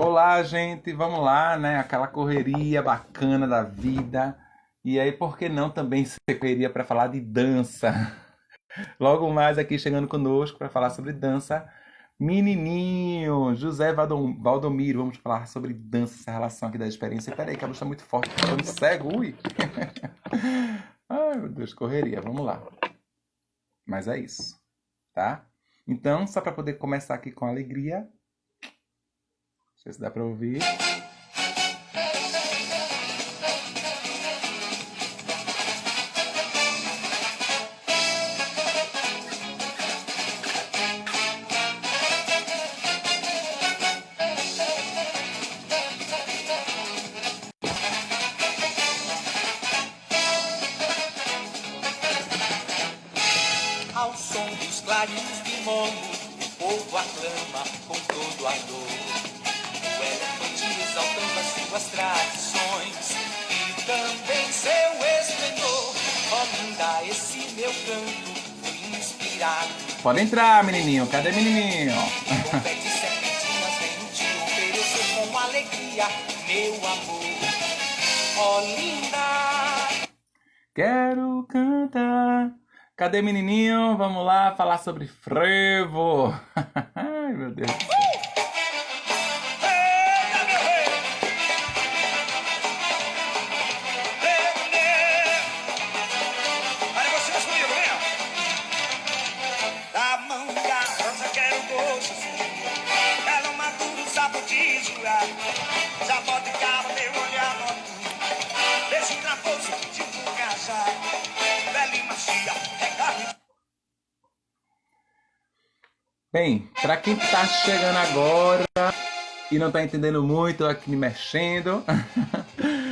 Olá, gente, vamos lá, né? Aquela correria bacana da vida. E aí, por que não também ser correria para falar de dança? Logo mais aqui chegando conosco para falar sobre dança, menininho, José Valdomiro, vamos falar sobre dança, essa relação aqui da experiência. Peraí, que a luz está muito forte, tô ficando cego, ui. Ai, meu Deus, correria, vamos lá. Mas é isso, tá? Então, só para poder começar aqui com alegria, não sei se dá para ouvir. Ao som dos clarins de mono, o povo aclama com todo ardor. O elefante exaltando as suas tradições e também seu esplendor. Oh, linda, esse meu canto foi inspirado. Pode entrar, menininho. Cadê menininho? Confete serpentinas, venho te oferecer com alegria, meu amor. Oh, linda. Quero cantar. Cadê menininho? Vamos lá falar sobre frevo. Ai, meu Deus. Eita, meu rei! Olha vocês comigo, venha! Da manga rosa quero gosto, ela madura o sabor de jurar. Já bota cabo, meu olhar noturno. Beijo traposo, tipo cajá. Velha e macia, é carne. Bem, pra quem tá chegando agora e não tá entendendo muito, eu aqui me mexendo.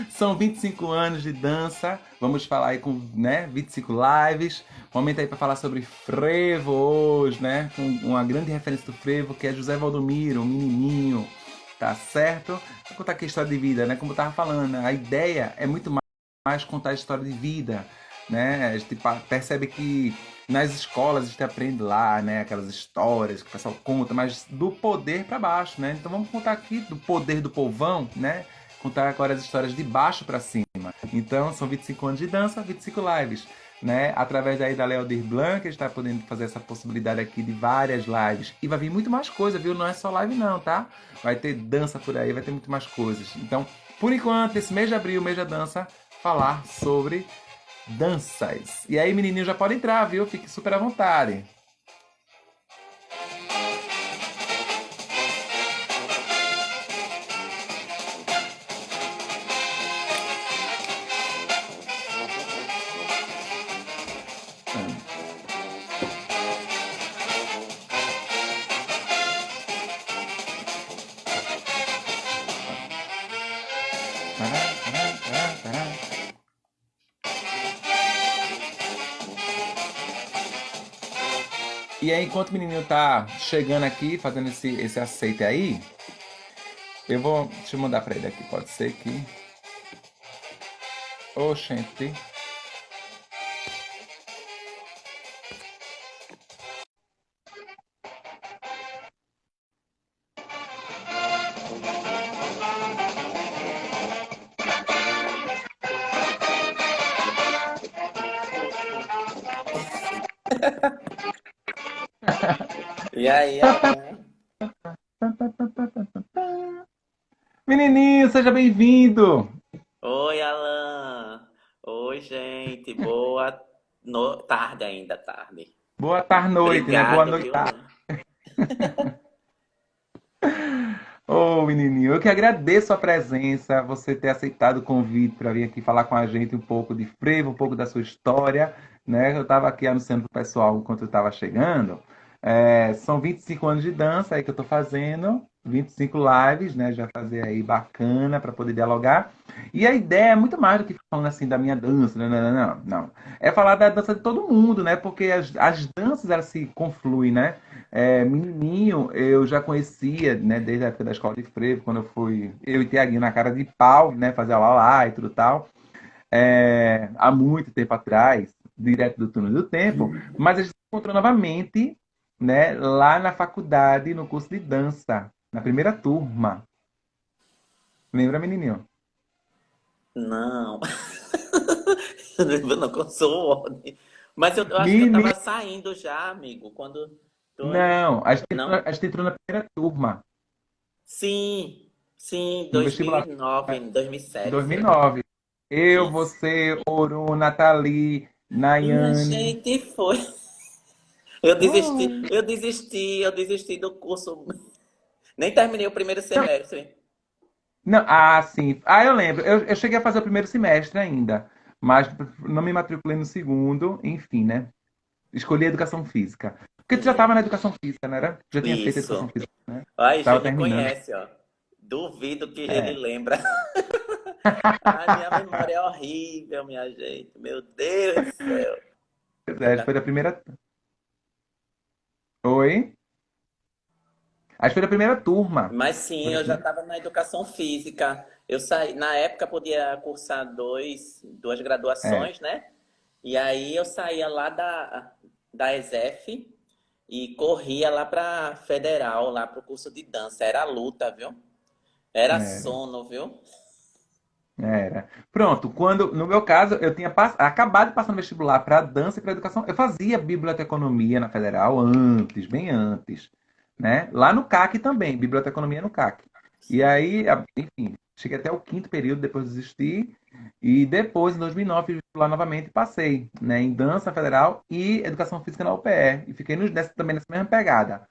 São 25 anos de dança. Vamos falar aí com, né, 25 lives. Momento aí para falar sobre frevo hoje, né? Com uma grande referência do frevo, que é José Valdomiro, um menininho, tá certo? Vou contar aqui a história de vida, né? Como eu tava falando, a ideia é muito mais contar a história de vida, né? A gente percebe que nas escolas a gente aprende lá, né? Aquelas histórias que o pessoal conta, mas do poder para baixo, né? Então vamos contar aqui do poder do povão, né? Contar agora as histórias de baixo para cima. Então são 25 anos de dança, 25 lives, né? Através daí da Leodir Blanc, a gente está podendo fazer essa possibilidade aqui de várias lives. E vai vir muito mais coisa, viu? Não é só live não, tá? Vai ter dança por aí, vai ter muito mais coisas. Então, por enquanto, esse mês de abril, mês da dança, falar sobre danças. E aí, menininho, já pode entrar, viu? Fique super à vontade. E aí, enquanto o menininho tá chegando aqui, fazendo esse aceite aí, eu vou. Deixa eu mandar pra ele aqui, pode ser que. Oxente. E aí, Alan? Menininho, seja bem-vindo! Oi, Alan. Oi, gente. Tarde ainda, tarde. Boa tarde, noite, né? Boa Obrigado, noite. viu, Alan? Ô, menininho, eu que agradeço a presença, você ter aceitado o convite para vir aqui falar com a gente um pouco de frevo, um pouco da sua história, né? Eu estava aqui anunciando para o pessoal enquanto eu estava chegando. São 25 anos de dança aí que eu estou fazendo, 25 lives, né? Já fazer aí bacana para poder dialogar. E a ideia é muito mais do que falando assim da minha dança, não, não, não, não. É falar da dança de todo mundo, né? Porque as danças elas se confluem, né? Menininho, eu já conhecia, né, desde a época da escola de frevo, quando eu e Tiaguinho na cara de pau, né, fazer aula lá e tudo tal, há muito tempo atrás, direto do túnel do tempo, mas a gente se encontrou novamente, né, lá na faculdade, no curso de dança, na primeira turma. Lembra, menininho? Não. Eu lembro não, que eu sou ordem. Mas eu acho que eu Menino, tava saindo já, amigo, quando tu... não, Não? a gente entrou na primeira turma, Sim, sim, no dois mil vestibular, e nove, em 2007 foi. 2009. Eu, Isso. você, Ouro, Nathalie, Minha Nayane. gente, foi. Ui. Eu desisti do curso. Nem terminei o primeiro semestre. Não, ah, sim. Ah, eu lembro. Eu cheguei a fazer o primeiro semestre ainda, mas não me matriculei no segundo, enfim, né? Escolhi educação física. Porque tu já estava Sim, na educação física, não era? Já tinha feito educação isso. física, né? Ai, Tava Gene terminando. conhece, ó. Duvido que ele É, lembra. Ai, minha memória é horrível, minha gente. Meu Deus do céu. pois Eu é, já- foi da primeira. Oi? Acho que foi da primeira turma. Mas Foi sim, da eu já primeira? estava na educação física. Eu saí, na época podia cursar duas É, graduações, né? E aí eu saía lá da ESEF e corria lá para Federal, lá pro curso de dança. Era luta, viu? Era era. sono, viu? Era. Pronto, quando, no meu caso, eu tinha acabado de passar no vestibular para dança e para educação. Eu fazia biblioteconomia na Federal antes, bem antes, né? Lá no CAC também, biblioteconomia no CAC. E Sim. aí, enfim, cheguei até o quinto período, depois desisti. E depois, em 2009, fiz vestibular novamente e passei, né, em dança federal e educação física na UPE. E fiquei também nessa mesma pegada.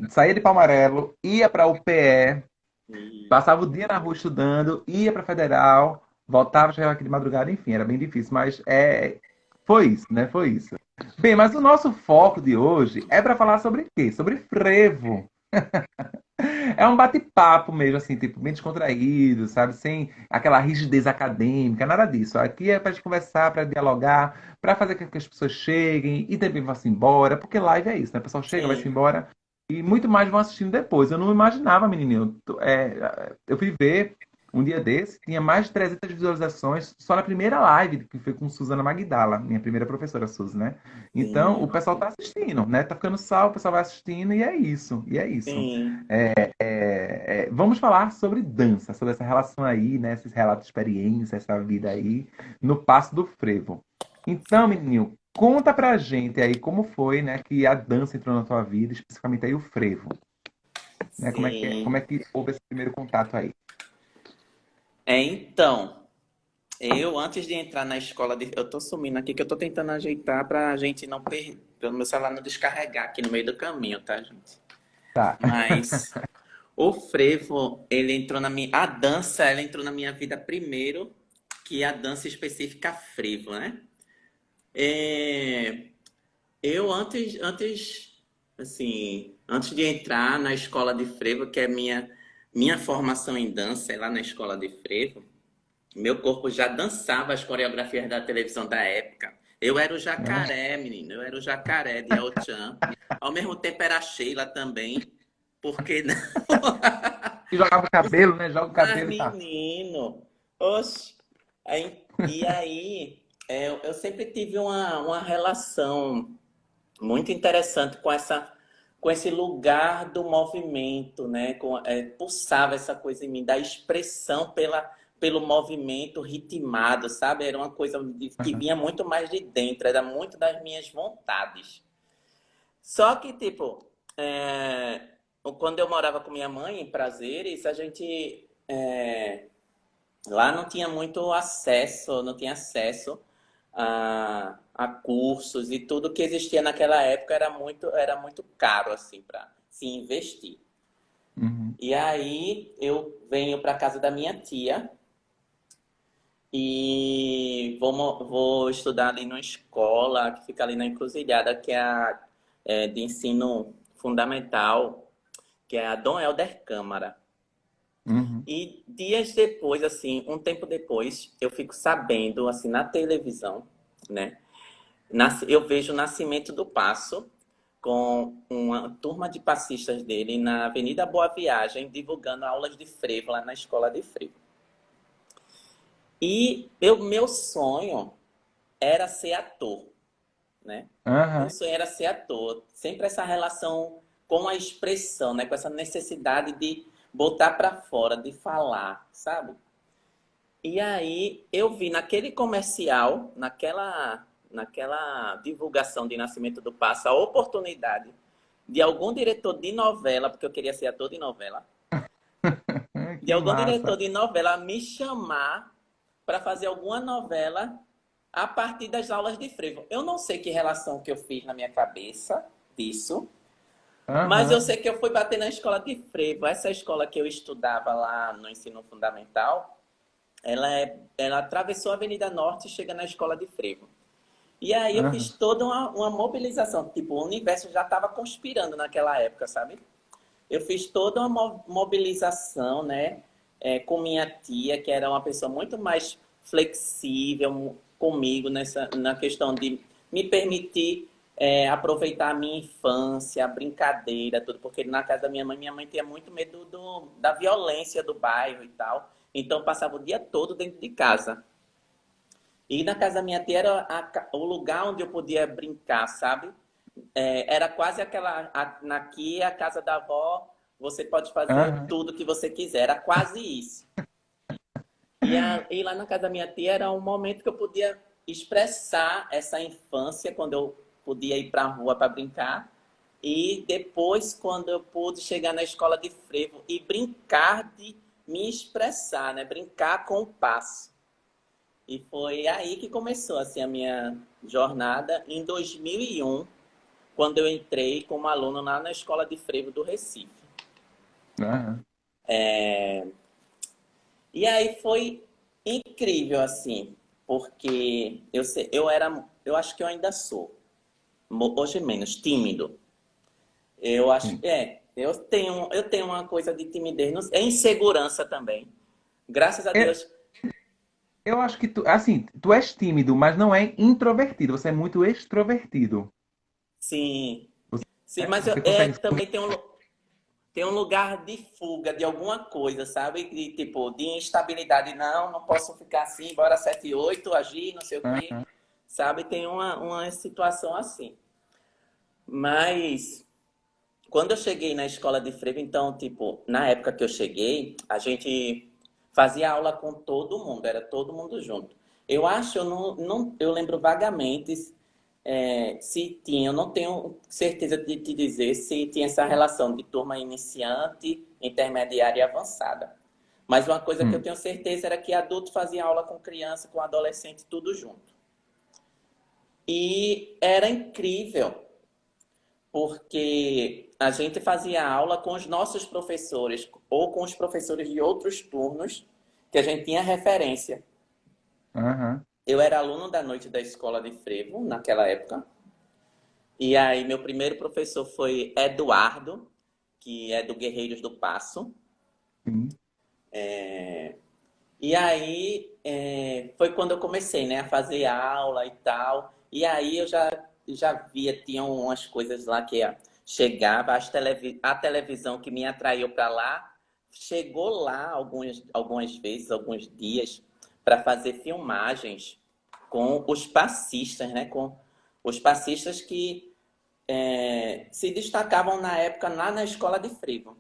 Saía de Palmarelo, ia para a UPE, E- passava o dia na rua estudando, ia para Federal, voltava, chegava aqui de madrugada, enfim, era bem difícil, mas foi isso, né? Foi isso. Bem, mas o nosso foco de hoje é para falar sobre quê? Sobre frevo. É um bate-papo mesmo, assim, tipo, bem descontraído, sabe? Sem aquela rigidez acadêmica, nada disso. Aqui é para gente conversar, para dialogar, para fazer com que as pessoas cheguem e também vão-se embora, porque live é isso, né? O pessoal chega, vai-se Sim. embora e muito mais vão assistindo depois. Eu não imaginava, menininho. Eu fui ver um dia desse, tinha mais de 300 visualizações só na primeira live, que foi com Suzana Magdala, minha primeira professora, Suzy, né? Então, o Sim. pessoal tá assistindo, né? Tá ficando salvo, o pessoal vai assistindo e é isso, e é isso. Sim. Vamos falar sobre dança, sobre essa relação aí, né? Esses relatos de experiência, essa vida aí, no Passo do Frevo. Então, menininho, conta pra gente aí como foi, né, que a dança entrou na tua vida, especificamente aí o frevo, né? Como Sim. é que houve esse primeiro contato aí? Então, eu antes de entrar na escola de... Eu tô sumindo aqui que eu tô tentando ajeitar pra gente não perder, pelo meu celular não descarregar aqui no meio do caminho, tá, gente? Tá. Mas o frevo, ele entrou na minha... A dança, ela entrou na minha vida primeiro que a dança específica frevo, né? É, eu antes de entrar na escola de frevo, que é minha formação em dança, é lá na escola de frevo, meu corpo já dançava as coreografias da televisão da época. Eu era o Né? jacaré, menino, eu era o jacaré de El Chan. Ao mesmo tempo era a Sheila também, porque não? E jogava o cabelo, né? Joga o Mas, cabelo e tá. menino, oxe. Eu sempre tive uma relação muito interessante com esse lugar do movimento, né? Pulsava essa coisa em mim, da expressão pelo movimento ritmado, sabe? Era uma coisa que vinha muito mais de dentro, era muito das minhas vontades. Só que, tipo, quando eu morava com minha mãe em Prazeres, a gente lá não tinha muito acesso, não tinha acesso a cursos e tudo que existia naquela época era muito caro assim para se investir. Uhum. E aí eu venho para casa da minha tia e vou estudar ali numa escola que fica ali na Encruzilhada, que de ensino fundamental, que é a Dom Helder Câmara. Uhum. E dias depois, assim, um tempo depois, eu fico sabendo, assim, na televisão, né? Eu vejo o Nascimento do Passo com uma turma de passistas dele na Avenida Boa Viagem, divulgando aulas de frevo lá na escola de frevo. E meu sonho era ser ator, né? Meu Aham. sonho era ser ator. Sempre essa relação com a expressão, né? Com essa necessidade de botar para fora, de falar, sabe? E aí eu vi naquele comercial, naquela divulgação de Nascimento do Passo, a oportunidade de algum diretor de novela, porque eu queria ser ator de novela, de Que algum diretor massa. de novela me chamar para fazer alguma novela a partir das aulas de frevo. Eu não sei que relação que eu fiz na minha cabeça disso, mas eu sei Aham, que eu fui bater na escola de frevo. Essa escola que eu estudava lá no ensino fundamental, ela atravessou a Avenida Norte e chega na escola de frevo. E aí eu fiz aham, toda uma mobilização. Tipo, o universo já estava conspirando naquela época, sabe? Eu fiz toda uma mobilização, né? Com minha tia, que era uma pessoa muito mais flexível comigo na questão de me permitir aproveitar a minha infância, a brincadeira, tudo, porque na casa da minha mãe tinha muito medo da violência do bairro e tal. Então, eu passava o dia todo dentro de casa. E na casa da minha tia era o lugar onde eu podia brincar, sabe? Era quase aquela. Aqui, a casa da avó, você pode fazer aham. tudo que você quiser. Era quase isso. E lá na casa da minha tia era um momento que eu podia expressar essa infância, quando eu podia ir para a rua para brincar. E depois, quando eu pude chegar na escola de frevo e brincar de me expressar, né? Brincar com o passo. E foi aí que começou assim, a minha jornada em 2001, quando eu entrei como aluno lá na Escola de Frevo do Recife. Aham. E aí foi incrível, assim, porque eu acho que eu ainda sou, hoje menos, tímido. Eu acho, Sim. eu tenho uma coisa de timidez, é insegurança também. Graças a Eu, Deus, eu acho que tu, assim, tu és tímido, mas não é introvertido. Você é muito extrovertido. sim, Você, sim, mas eu você consegue. também tenho um lugar de fuga de alguma coisa, sabe? De, tipo, de instabilidade. Não posso ficar assim, bora 7 e 8 agir, não sei o quê. Aham. Sabe? Tem uma situação assim. Mas quando eu cheguei na escola de frevo, então, tipo, na época que eu cheguei, a gente fazia aula com todo mundo, era todo mundo junto. Eu acho, eu lembro vagamente se tinha, eu não tenho certeza de te dizer se tinha essa relação de turma iniciante, intermediária e avançada. Mas uma coisa que eu Hum. tenho certeza era que adulto fazia aula com criança, com adolescente, tudo junto. E era incrível, porque a gente fazia aula com os nossos professores ou com os professores de outros turnos que a gente tinha referência. Aham. Eu era aluno da noite da escola de frevo naquela época. E aí meu primeiro professor foi Eduardo, que é do Guerreiros do Passo. Sim. E aí foi quando eu comecei, né, a fazer aula e tal. E aí eu já via, tinham umas coisas lá que chegava, a televisão que me atraiu para lá, chegou lá algumas vezes, alguns dias, para fazer filmagens com os passistas, né, com os passistas que se destacavam na época lá na escola de frevo.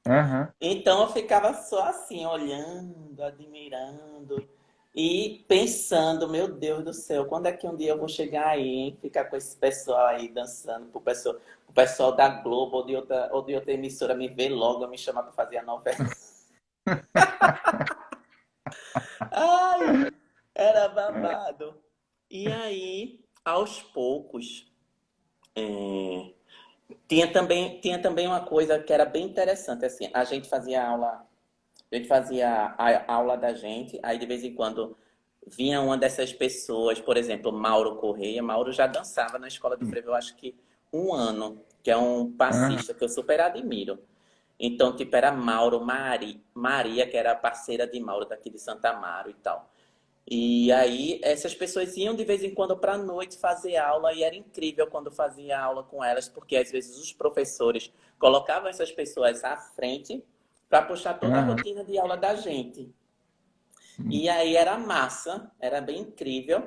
Aham. Então eu ficava só assim, olhando, admirando e pensando, meu Deus do céu, quando é que um dia eu vou chegar aí, hein? Ficar com esse pessoal aí dançando, o pessoal da Globo ou de outra emissora me ver logo, me chamar para fazer a novela. Ai, era babado. E aí, aos poucos, tinha também uma coisa que era bem interessante, assim, a gente fazia a aula da gente, aí de vez em quando vinha uma dessas pessoas, por exemplo, Mauro Correia. Mauro já dançava na escola de Sim. frevo, eu acho que um ano, que é um Aham. passista que eu super admiro. Então, tipo, era Maria, que era a parceira de Mauro daqui de Santa Amaro e tal. E aí, essas pessoas iam de vez em quando para a noite fazer aula, e era incrível quando fazia aula com elas, porque às vezes os professores colocavam essas pessoas à frente para puxar toda a Aham. rotina de aula da gente. Sim. E aí era massa, era bem incrível.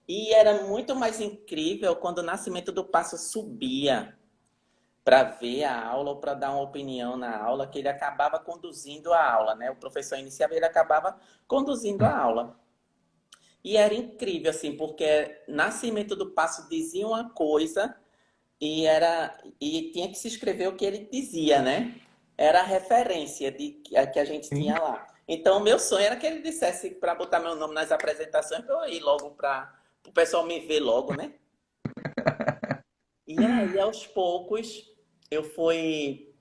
E era muito mais incrível quando o Nascimento do Passo subia. para ver a aula ou para dar uma opinião na aula, que ele acabava conduzindo a aula, né? O professor iniciava, ele acabava conduzindo a aula. E era incrível, assim, porque Nascimento do Passo dizia uma coisa e tinha que se escrever o que ele dizia, né? Era a referência que a gente Sim. tinha lá. Então, o meu sonho era que ele dissesse para botar meu nome nas apresentações, para eu ir logo para o pessoal me ver logo, né? E aí, aos poucos, eu fui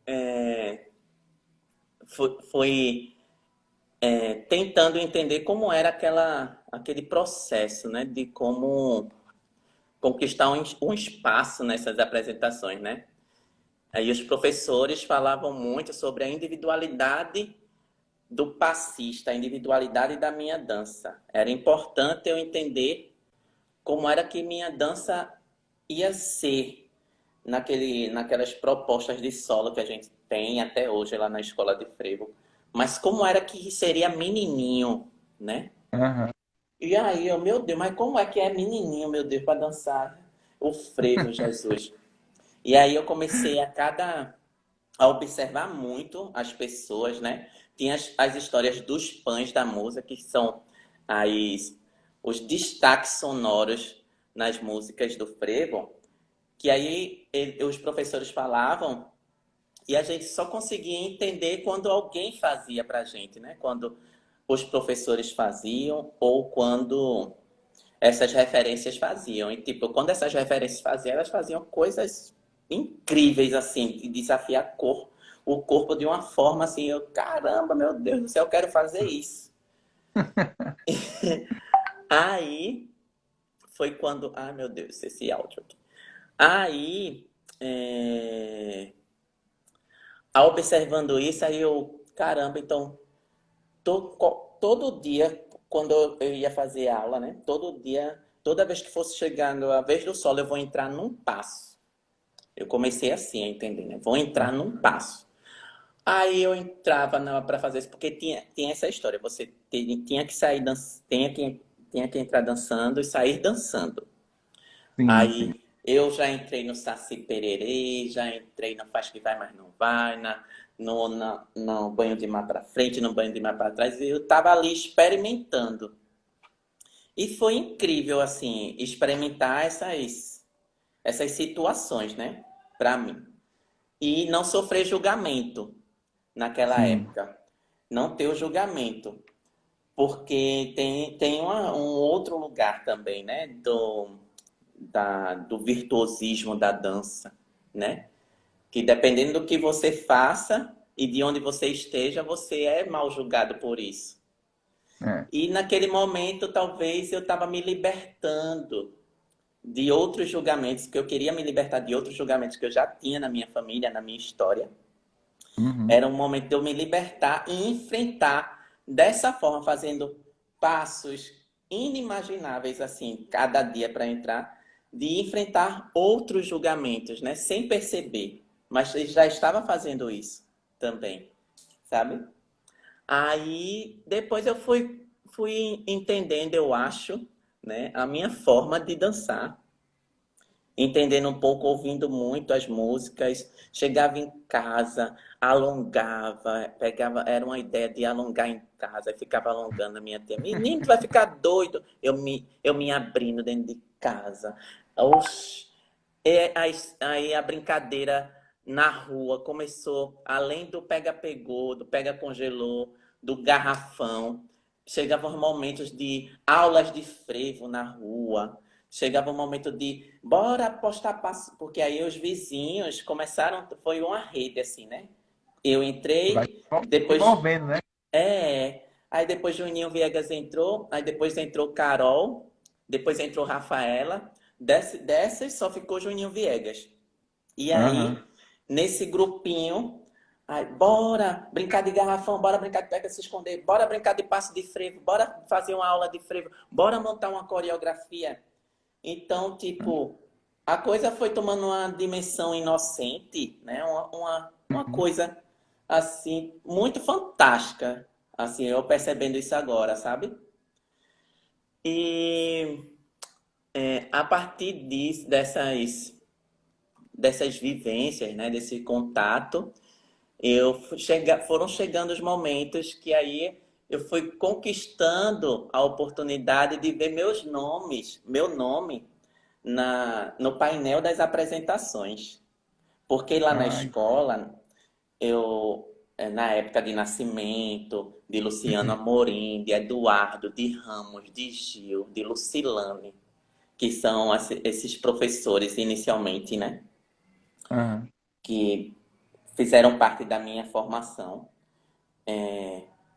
tentando entender como era aquele processo, né? De como conquistar um espaço nessas apresentações, né? Aí os professores falavam muito sobre a individualidade do passista, a individualidade da minha dança. Era importante eu entender como era que minha dança ia ser naquelas propostas de solo que a gente tem até hoje lá na escola de frevo. Mas como era que seria menininho, né? Aham. E aí, meu Deus, mas como é que é menininho, meu Deus, para dançar o frevo, Jesus? E aí eu comecei a observar muito as pessoas, né? Tinha as histórias dos pães da música, que são as, os destaques sonoros nas músicas do frevo, que aí os professores falavam e a gente só conseguia entender quando alguém fazia pra gente, né? Quando os professores faziam ou quando essas referências faziam. E, tipo, quando essas referências faziam, elas faziam coisas incríveis, assim, de desafiar o corpo de uma forma assim, eu, caramba, meu Deus do céu, eu quero fazer isso. Aí foi quando, ai meu Deus, esse áudio aqui. Aí, observando isso, aí eu, caramba, então, todo dia, quando eu ia fazer aula, né? Todo dia, toda vez que fosse chegando a vez do solo, eu vou entrar num passo. Eu comecei assim a entender, né? Vou entrar num passo. Aí eu entrava para fazer isso, porque tinha essa história. Você tinha que sair, tinha que entrar dançando e sair dançando. Sim, sim. Aí eu já entrei no Saci Pererê, já entrei no Faz que vai, mas não vai, no banho de mar para frente, no banho de mar para trás. E eu tava ali experimentando. E foi incrível, assim, experimentar essas situações, né? Para mim. E não sofrer julgamento naquela Sim. época. Não ter o julgamento. Porque tem um outro lugar também, né? Do virtuosismo da dança, né? Que dependendo do que você faça e de onde você esteja, você é mal julgado por isso. É. E naquele momento, talvez eu estava me libertando de outros julgamentos, que eu queria me libertar de outros julgamentos que eu já tinha na minha família, na minha história. Uhum. Era um momento de eu me libertar e enfrentar dessa forma, fazendo passos inimagináveis, assim, cada dia para entrar, de enfrentar outros julgamentos, né? Sem perceber. Mas eu já estava fazendo isso também, sabe? Aí, depois eu fui entendendo, eu acho, né? A minha forma de dançar entendendo um pouco, ouvindo muito as músicas, chegava em casa, alongava, pegava, era uma ideia de alongar em casa, ficava alongando a minha tia. Menino, tu vai ficar doido. Eu me abrindo dentro de casa. Oxi. Aí a brincadeira na rua começou, além do pega-pegou, do pega-congelou, do garrafão. Chegavam momentos de aulas de frevo na rua. Chegava o momento de bora apostar passo, porque aí os vizinhos começaram, foi uma rede assim, né? Eu Vai entrei, se depois envolvendo, né? aí depois Juninho Viegas entrou, aí depois entrou Carol, depois entrou Rafaela, dessas só ficou Juninho Viegas. E Aham. aí, nesse grupinho, aí, bora brincar de garrafão, bora brincar de pega se esconder, bora brincar de passo de frevo, bora fazer uma aula de frevo, bora montar uma coreografia. Então, tipo, a coisa foi tomando uma dimensão inocente, né? Uma Uhum. coisa, assim, muito fantástica. Assim, eu percebendo isso agora, sabe? E a partir dessas vivências, né, desse contato, foram chegando os momentos que aí eu fui conquistando a oportunidade de ver meu nome no painel das apresentações. Porque lá na Ai, escola, na época de Nascimento, de Luciano Amorim, de Eduardo, de Ramos, de Gil, de Lucilane, que são esses professores inicialmente, né? aham, Que fizeram parte da minha formação.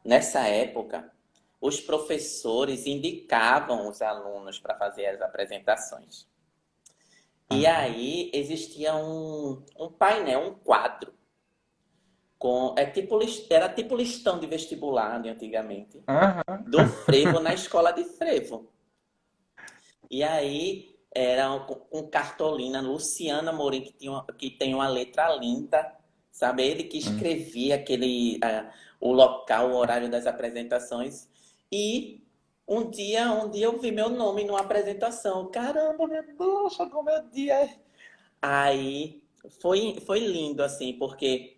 Nessa época, os professores indicavam os alunos para fazer as apresentações. E aham, aí existia um painel, um quadro, era tipo listão de vestibular de antigamente, aham. do frevo na escola de frevo. E aí era com cartolina, Luciana Morim, que tem uma letra linda, sabe? Ele que escrevia o local, o horário das apresentações. E um dia eu vi meu nome numa apresentação. Caramba, meu Deus, chegou meu dia. Aí foi lindo, assim, porque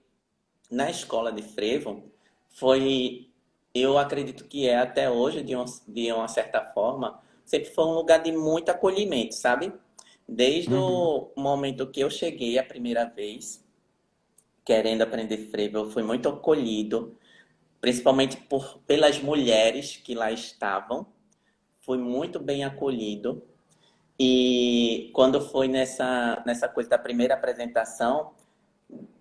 na escola de frevo foi, eu acredito que é até hoje, de uma certa forma, sempre foi um lugar de muito acolhimento, sabe? Desde Uhum. o momento que eu cheguei a primeira vez, querendo aprender frevo, eu fui muito acolhido, principalmente pelas mulheres que lá estavam. Fui muito bem acolhido. E quando foi nessa coisa da primeira apresentação,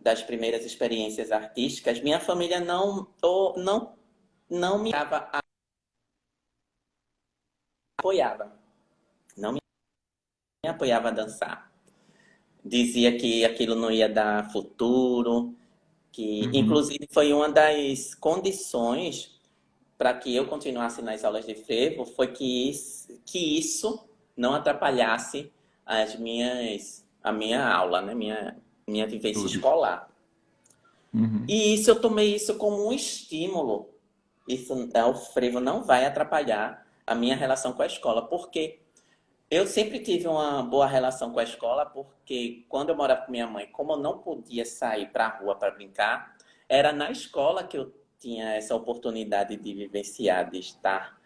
das primeiras experiências artísticas, minha família não me apoiava, não me apoiava a dançar. Dizia que aquilo não ia dar futuro, que Uhum. inclusive foi uma das condições para que eu continuasse nas aulas de frevo, foi que isso não atrapalhasse a minha aula, né? Minha vivência Tudo. escolar. Uhum. E isso eu tomei isso como um estímulo. O frevo não vai atrapalhar a minha relação com a escola, porque eu sempre tive uma boa relação com a escola, porque quando eu morava com minha mãe, como eu não podia sair para a rua para brincar, era na escola que eu tinha essa oportunidade de vivenciar, de estar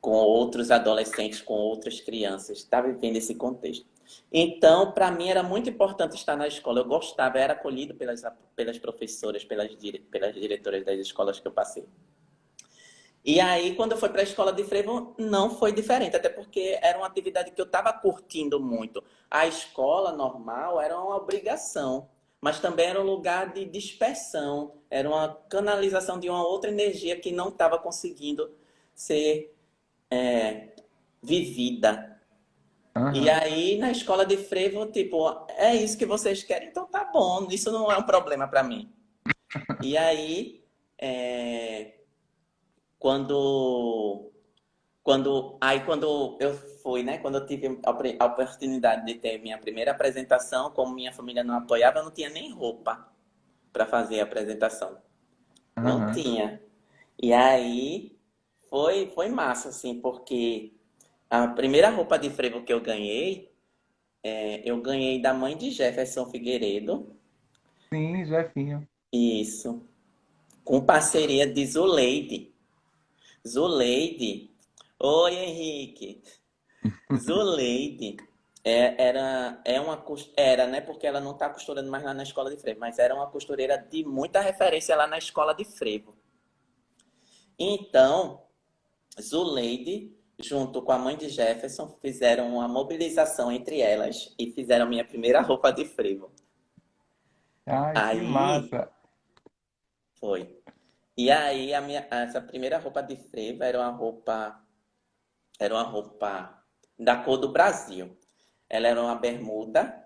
com outros adolescentes, com outras crianças, estar vivendo esse contexto. Então, para mim era muito importante estar na escola. Eu gostava, era acolhido pelas professoras, pelas diretoras das escolas que eu passei. E aí, quando eu fui para a escola de frevo, não foi diferente, até porque era uma atividade que eu estava curtindo muito. A escola normal era uma obrigação, mas também era um lugar de dispersão, era uma canalização de uma outra energia que não estava conseguindo ser vivida. E Aham. aí, na escola de frevo, tipo, é isso que vocês querem? Então tá bom, isso não é um problema para mim. E aí, é, quando quando eu fui, né? Quando eu tive a oportunidade de ter minha primeira apresentação, como minha família não apoiava, eu não tinha nem roupa para fazer a apresentação. Não Aham. tinha. E aí foi massa, assim, porque a primeira roupa de frevo que eu ganhei da mãe de Jefferson Figueiredo. Sim, Jefinho. Isso. Com parceria de Zuleide. Zuleide. Oi, Henrique. Zuleide era, né? Porque ela não está costurando mais lá na escola de frevo, mas era uma costureira de muita referência lá na escola de frevo. Então, Zuleide, junto com a mãe de Jefferson, fizeram uma mobilização entre elas e fizeram minha primeira roupa de frevo. Ai, que Aí massa. foi. E aí essa primeira roupa de frevo era uma roupa da cor do Brasil. Ela era uma bermuda.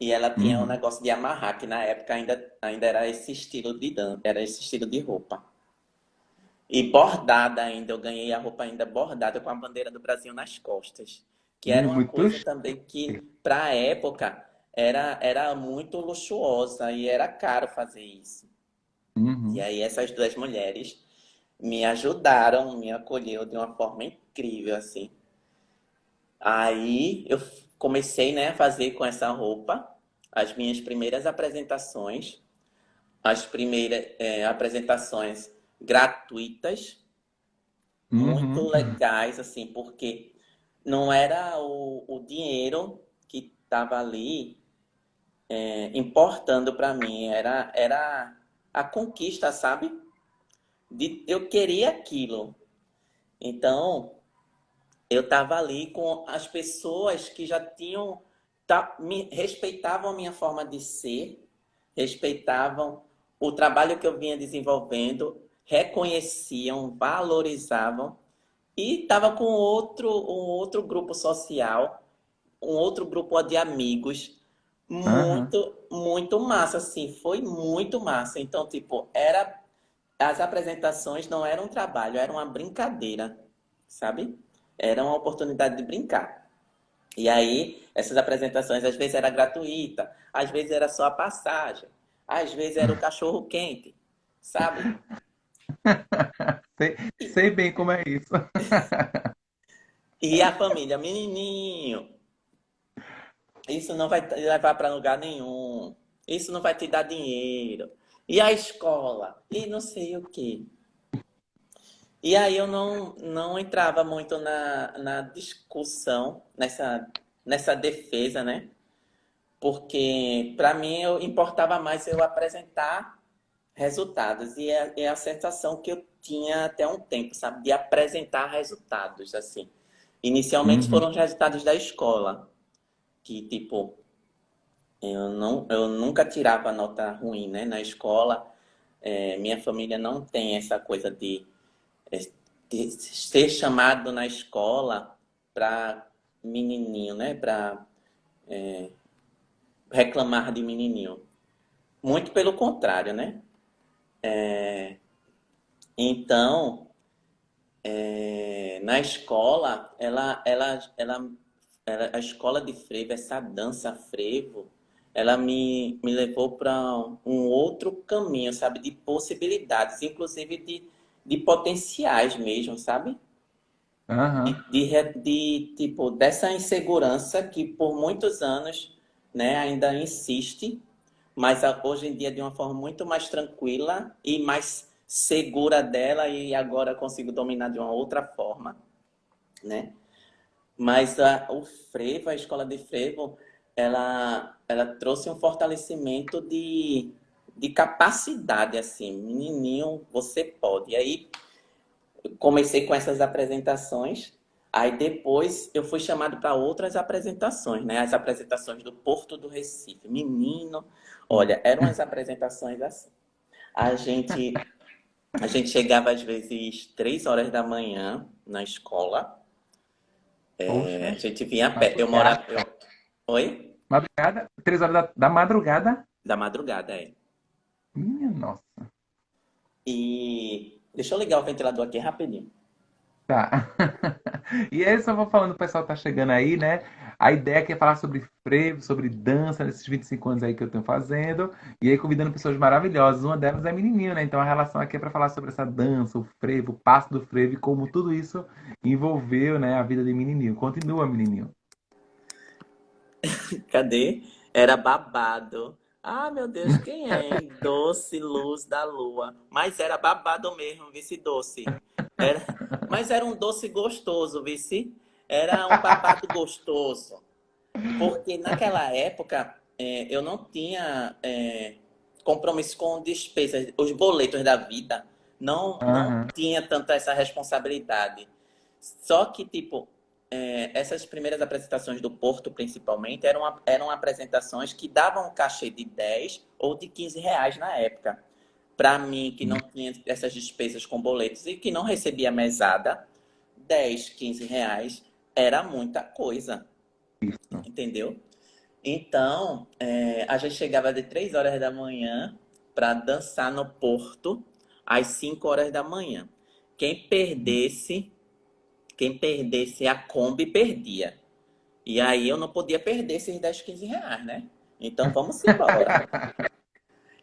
E ela tinha um Uhum. negócio de amarrar, que na época ainda era esse estilo era esse estilo de roupa. E bordada ainda, eu ganhei a roupa ainda bordada com a bandeira do Brasil nas costas. Que era uma Muito coisa chique. também que, para a época, era muito luxuosa e era caro fazer isso. E Uhum. aí essas duas mulheres me ajudaram, me acolheu de uma forma incrível, assim. Aí eu comecei, né, a fazer com essa roupa. as minhas primeiras apresentações, as primeiras apresentações gratuitas, muito Uhum. legais, assim, porque não era o dinheiro que estava ali importando para mim, era a conquista, sabe? Eu queria aquilo. Então, eu estava ali com as pessoas que já tinham, respeitavam a minha forma de ser, respeitavam o trabalho que eu vinha desenvolvendo, reconheciam, valorizavam e estava com um outro grupo social, um outro grupo de amigos Aham. muito massa, assim, foi muito massa. Então, tipo, as apresentações não eram um trabalho, era uma brincadeira, sabe? Era uma oportunidade de brincar. E aí, essas apresentações às vezes era gratuita, às vezes era só a passagem, às vezes era o cachorro quente, sabe? Sei, E, sei bem como é isso. e a família, menininho, isso não vai te levar para lugar nenhum, isso não vai te dar dinheiro. E a escola, e não sei o quê. E aí eu não entrava muito na discussão, nessa defesa, né? Porque para mim eu importava mais eu apresentar resultados. E a sensação que eu tinha até um tempo, sabe? De apresentar resultados, assim. Inicialmente Uhum. foram os resultados da escola, que tipo, eu nunca tirava nota ruim, né? Na escola, minha família não tem essa coisa é, de ser chamado na escola para menininho, né? Para reclamar de menininho. Muito pelo contrário, né? Então, na escola, a escola de frevo, essa dança frevo, ela me levou para um outro caminho, sabe? De possibilidades, inclusive de potenciais mesmo, sabe? Aham. Tipo, dessa insegurança que por muitos anos, né, ainda insiste, mas hoje em dia de uma forma muito mais tranquila e mais segura dela e agora consigo dominar de uma outra forma, né? Mas o frevo, a escola de frevo, ela trouxe um fortalecimento de capacidade, assim, menininho, você pode. E aí comecei com essas apresentações, aí depois eu fui chamado para outras apresentações, né? As apresentações do Porto do Recife. Menino, olha, eram as apresentações assim. A gente, a gente chegava às vezes 3 horas da manhã na escola, Poxa, a gente vinha a pé. Eu madrugada. morava. Oi? Madrugada? 3 horas da madrugada? Da madrugada, é. Minha nossa. E deixa eu ligar o ventilador aqui rapidinho. Tá. E aí, só vou falando, o pessoal tá chegando aí, né? A ideia aqui é falar sobre frevo, sobre dança, nesses 25 anos aí que eu tenho fazendo. E aí, convidando pessoas maravilhosas. Uma delas é menininho, né? Então, a relação aqui é para falar sobre essa dança, o frevo, o passo do frevo e como tudo isso envolveu, né, a vida de menininho. Continua, menininho. Cadê? Era babado. Ah, meu Deus, quem é, hein? Doce luz da lua. Mas era babado mesmo, vice doce. Era... Mas era um doce gostoso, vice. Era um babado gostoso. Porque naquela época eu não tinha compromisso com despesas, os boletos da vida. Não Aham. tinha tanta essa responsabilidade. Só que, tipo, essas primeiras apresentações do Porto, principalmente, eram apresentações que davam um cachê de 10 ou de 15 reais na época. Para mim, que não tinha essas despesas com boletos e que não recebia mesada, 10, 15 reais era muita coisa, Isso. entendeu? Então, a gente chegava de 3 horas da manhã para dançar no Porto às 5 horas da manhã. Quem perdesse quem perdesse a Kombi perdia. E aí eu não podia perder esses 10, 15 reais, né? Então vamos embora.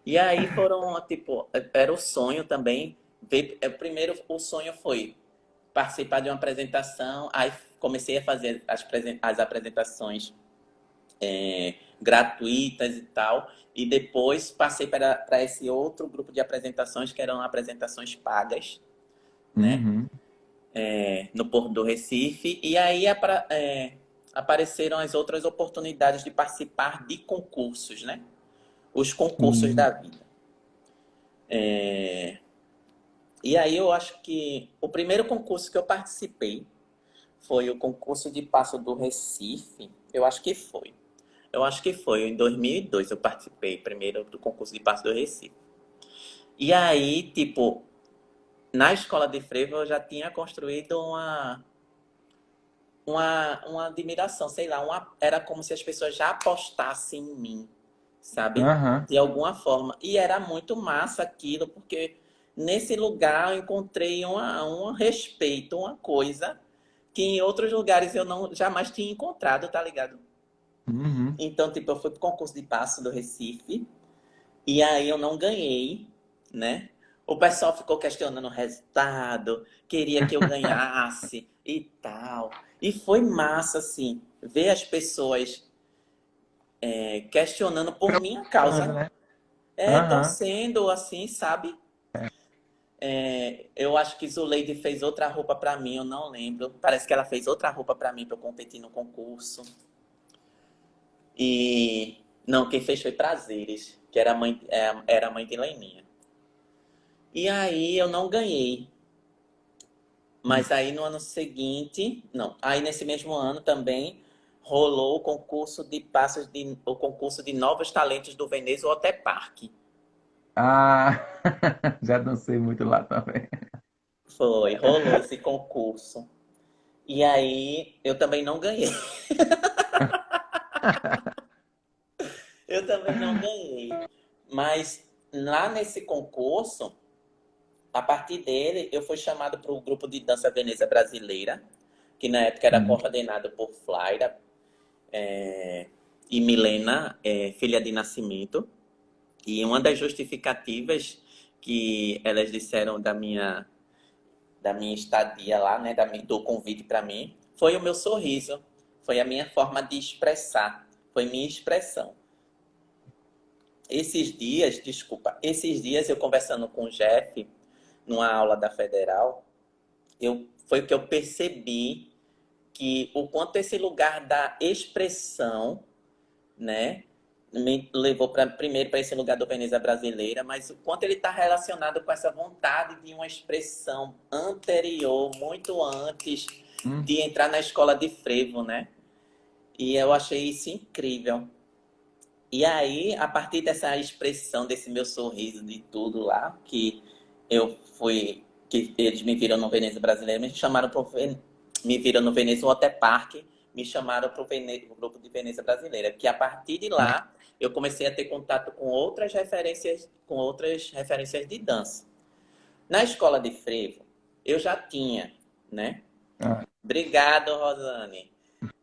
E aí foram, tipo, era o sonho também. Primeiro o sonho foi participar de uma apresentação, aí comecei a fazer as apresentações gratuitas e tal. E depois passei para esse outro grupo de apresentações, que eram apresentações pagas, né? Uhum. No Porto do Recife. E aí apareceram as outras oportunidades de participar de concursos, né? Os concursos Sim. da vida. E aí eu acho que o primeiro concurso que eu participei foi o concurso de Passo do Recife. Eu acho que foi. Eu acho que foi. Em 2002 eu participei primeiro do concurso de Passo do Recife. E aí, tipo, na escola de frevo eu já tinha construído uma admiração, sei lá, era como se as pessoas já apostassem em mim, sabe? Aham. De alguma forma. E era muito massa aquilo, porque nesse lugar eu encontrei um respeito, uma coisa que em outros lugares eu não jamais tinha encontrado, tá ligado? Uhum. Então, tipo, eu fui pro concurso de passo do Recife, e aí eu não ganhei, né? O pessoal ficou questionando o resultado, queria que eu ganhasse e tal. E foi massa, assim, ver as pessoas questionando por minha Preocupando, causa. né? Aham. Torcendo, assim, sabe? Eu acho que Zuleide fez outra roupa pra mim, eu não lembro. Parece que ela fez outra roupa pra mim pra eu competir no concurso. E não, quem fez foi Prazeres, que era a mãe de Leninha. E aí eu não ganhei. Mas aí no ano seguinte, não, aí nesse mesmo ano também rolou o concurso de novos talentos do Veneza Water Park. Ah, já dancei muito lá também. Rolou esse concurso. E aí eu também não ganhei. Eu também não ganhei. Mas lá nesse concurso, a partir dele, eu fui chamado para o grupo de dança Veneza Brasileira, que na época era Hum. coordenado por Flaira e Milena, filha de nascimento. E uma das justificativas que elas disseram da minha estadia lá, né, do convite para mim, foi o meu sorriso, foi a minha forma de expressar, foi minha expressão. Esses dias eu conversando com o Jeff, numa aula da Federal, foi o que eu percebi que o quanto esse lugar da expressão, né, me levou primeiro para esse lugar do Veneza Brasileira, mas o quanto ele está relacionado com essa vontade de uma expressão anterior, muito antes Hum. de entrar na escola de frevo, né? E eu achei isso incrível. E aí, a partir dessa expressão, desse meu sorriso, de tudo lá, que eles me viram no Veneza Brasileiro, me viram no Veneza Water Park, me chamaram para o grupo de Veneza Brasileira, que a partir de lá eu comecei a ter contato com outras referências de dança. Na escola de frevo, eu já tinha, né? Ah, Obrigado, Rosane.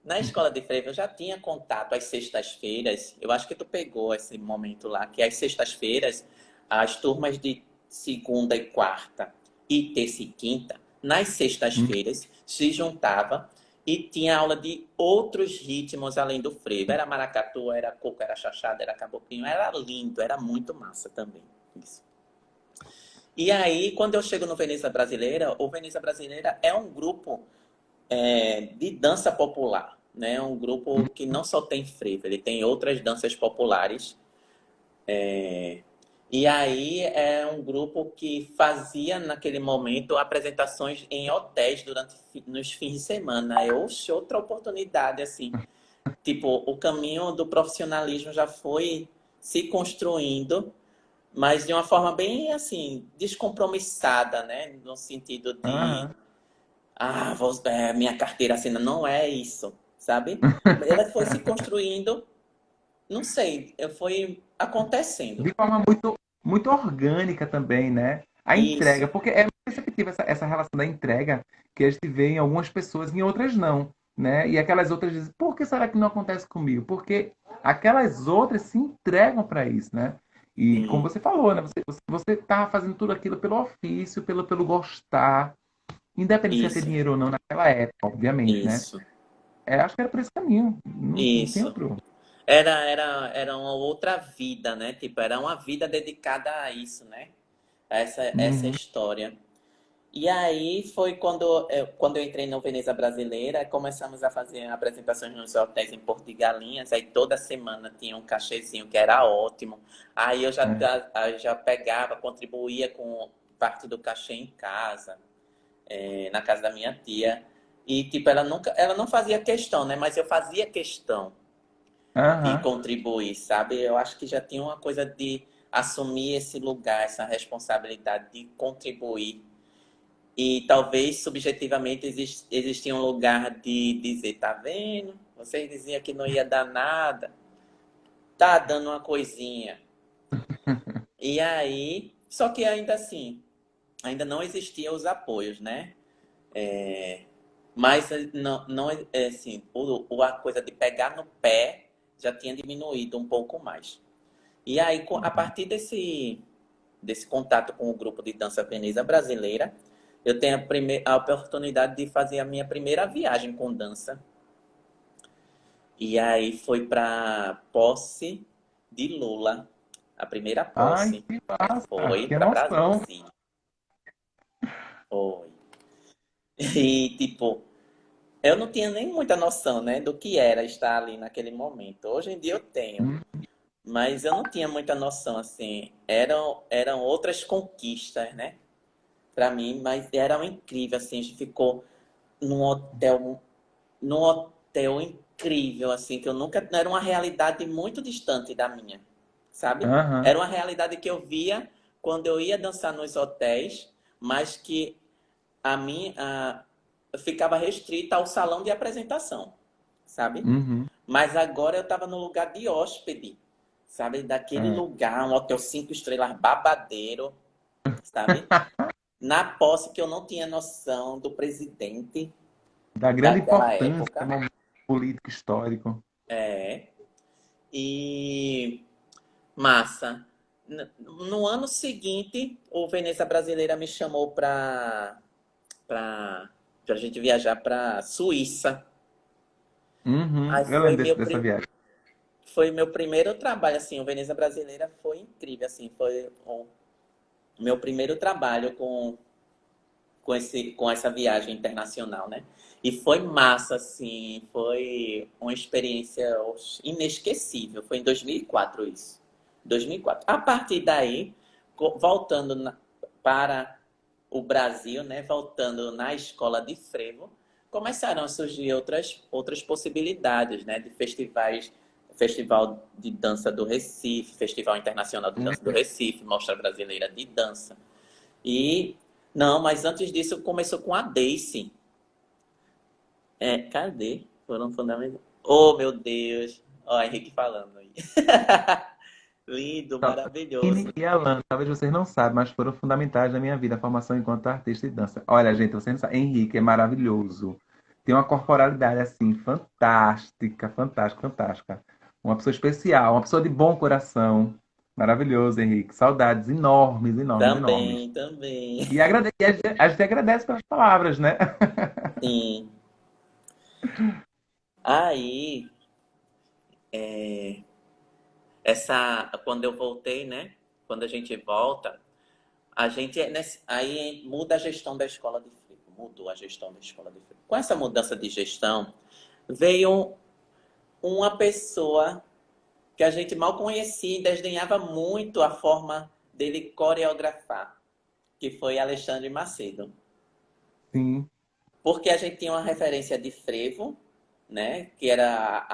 Na escola de frevo eu já tinha contato às sextas-feiras. Eu acho que tu pegou esse momento lá, que às sextas-feiras, as turmas de segunda e quarta e terça e quinta, nas hum. sextas-feiras, se juntava e tinha aula de outros ritmos além do frevo. Era maracatu, era coco, era chachada, era caboclinho. Era lindo, era muito massa também. Isso. E aí, quando eu chego no Veneza Brasileira, o Veneza Brasileira é um grupo de dança popular, né? Um grupo que não só tem frevo, ele tem outras danças populares. E aí é um grupo que fazia naquele momento apresentações em hotéis nos fins de semana. Outra oportunidade assim. Tipo, o caminho do profissionalismo já foi se construindo, mas de uma forma bem assim descompromissada, né? No sentido de Aham. minha carteira assina, não é isso, sabe? Ela foi se construindo, não sei, foi acontecendo. De forma muito, muito orgânica também, né? A Isso, entrega, porque é muito perceptível essa relação da entrega que a gente vê em algumas pessoas, em outras não, né? E aquelas outras dizem, por que será que não acontece comigo? Porque aquelas outras se entregam para isso, né? E como sim, você falou, né? Você tá fazendo tudo aquilo pelo ofício, pelo gostar, independente se ia ter isso, dinheiro ou não naquela época, obviamente, né? isso, É, acho que era por esse caminho, não tem isso. outro. Era uma outra vida, né? Tipo, era uma vida dedicada a isso, né? A essa Uhum. história. E aí foi quando eu entrei no Veneza Brasileira, começamos a fazer apresentações nos hotéis em Porto de Galinhas, aí toda semana tinha um cachezinho que era ótimo. Aí É. eu já pegava, contribuía com parte do cachê em casa, na casa da minha tia. E tipo, ela não fazia questão, né? Mas eu fazia questão de Aham. contribuir, sabe? Eu acho que já tinha uma coisa de assumir esse lugar, essa responsabilidade de contribuir. E talvez subjetivamente existia um lugar de dizer, tá vendo? Vocês diziam que não ia dar nada, tá dando uma coisinha. E aí, só que ainda assim, ainda não existiam os apoios, né? Mas não assim, a coisa de pegar no pé já tinha diminuído um pouco mais. E aí, a partir desse contato com o grupo de dança Veneza Brasileira, eu tenho a oportunidade de fazer a minha primeira viagem com dança. E aí foi para posse de Lula, a primeira Ai, posse. que massa! Foi Que para emoção! Brasília. Foi. E, tipo, eu não tinha nem muita noção, né, do que era estar ali naquele momento. Hoje em dia eu tenho, Hum. mas eu não tinha muita noção, assim. Eram outras conquistas, né, para mim, mas eram incríveis, assim. A gente ficou num hotel, num hotel incrível, assim, que eu nunca. Era uma realidade muito distante da minha, sabe? Aham. Era uma realidade que eu via quando eu ia dançar nos hotéis, mas que eu ficava restrita ao salão de apresentação, sabe? Uhum. Mas agora eu estava no lugar de hóspede, sabe? Daquele É. lugar, um hotel 5 estrelas babadeiro, sabe? Na posse que eu não tinha noção do presidente Da grande daquela importância, época. momento político histórico. É. E massa. No ano seguinte, o Veneza Brasileira me chamou para a gente viajar para Suíça. Uhum. Aí Eu lembro dessa viagem. foi meu primeiro trabalho, assim, o Veneza Brasileira foi incrível, assim, foi o meu primeiro trabalho com essa viagem internacional, né? E foi massa, assim, foi uma experiência inesquecível. Foi em 2004 isso. 2004. A partir daí, voltando para o Brasil, né? Voltando na escola de frevo, começaram a surgir outras possibilidades, né? De festivais, Festival de Dança do Recife, Festival Internacional de Dança do Recife, Mostra Brasileira de Dança. E não, mas antes disso começou com a Daisy. Cadê? Foram fundamentais. Oh, meu Deus. Ó, Henrique falando aí. Lindo, Ine maravilhoso. e Alan, talvez vocês não saibam, mas foram fundamentais na minha vida, a formação enquanto artista de dança. Olha, gente, vocês não sabem, Henrique é maravilhoso. Tem uma corporalidade assim, fantástica, fantástica, fantástica. Uma pessoa especial, uma pessoa de bom coração. Maravilhoso, Henrique. Saudades enormes, enormes, enormes. Também, também. E a gente agradece pelas palavras, né? Sim. Aí, quando eu voltei, né? Quando a gente volta, aí muda a gestão da escola de freio. Mudou a gestão da escola de freio. Com essa mudança de gestão, veio uma pessoa que a gente mal conhecia e desdenhava muito a forma dele coreografar, que foi Alexandre Macedo. Sim. Porque a gente tinha uma referência de frevo, né, que era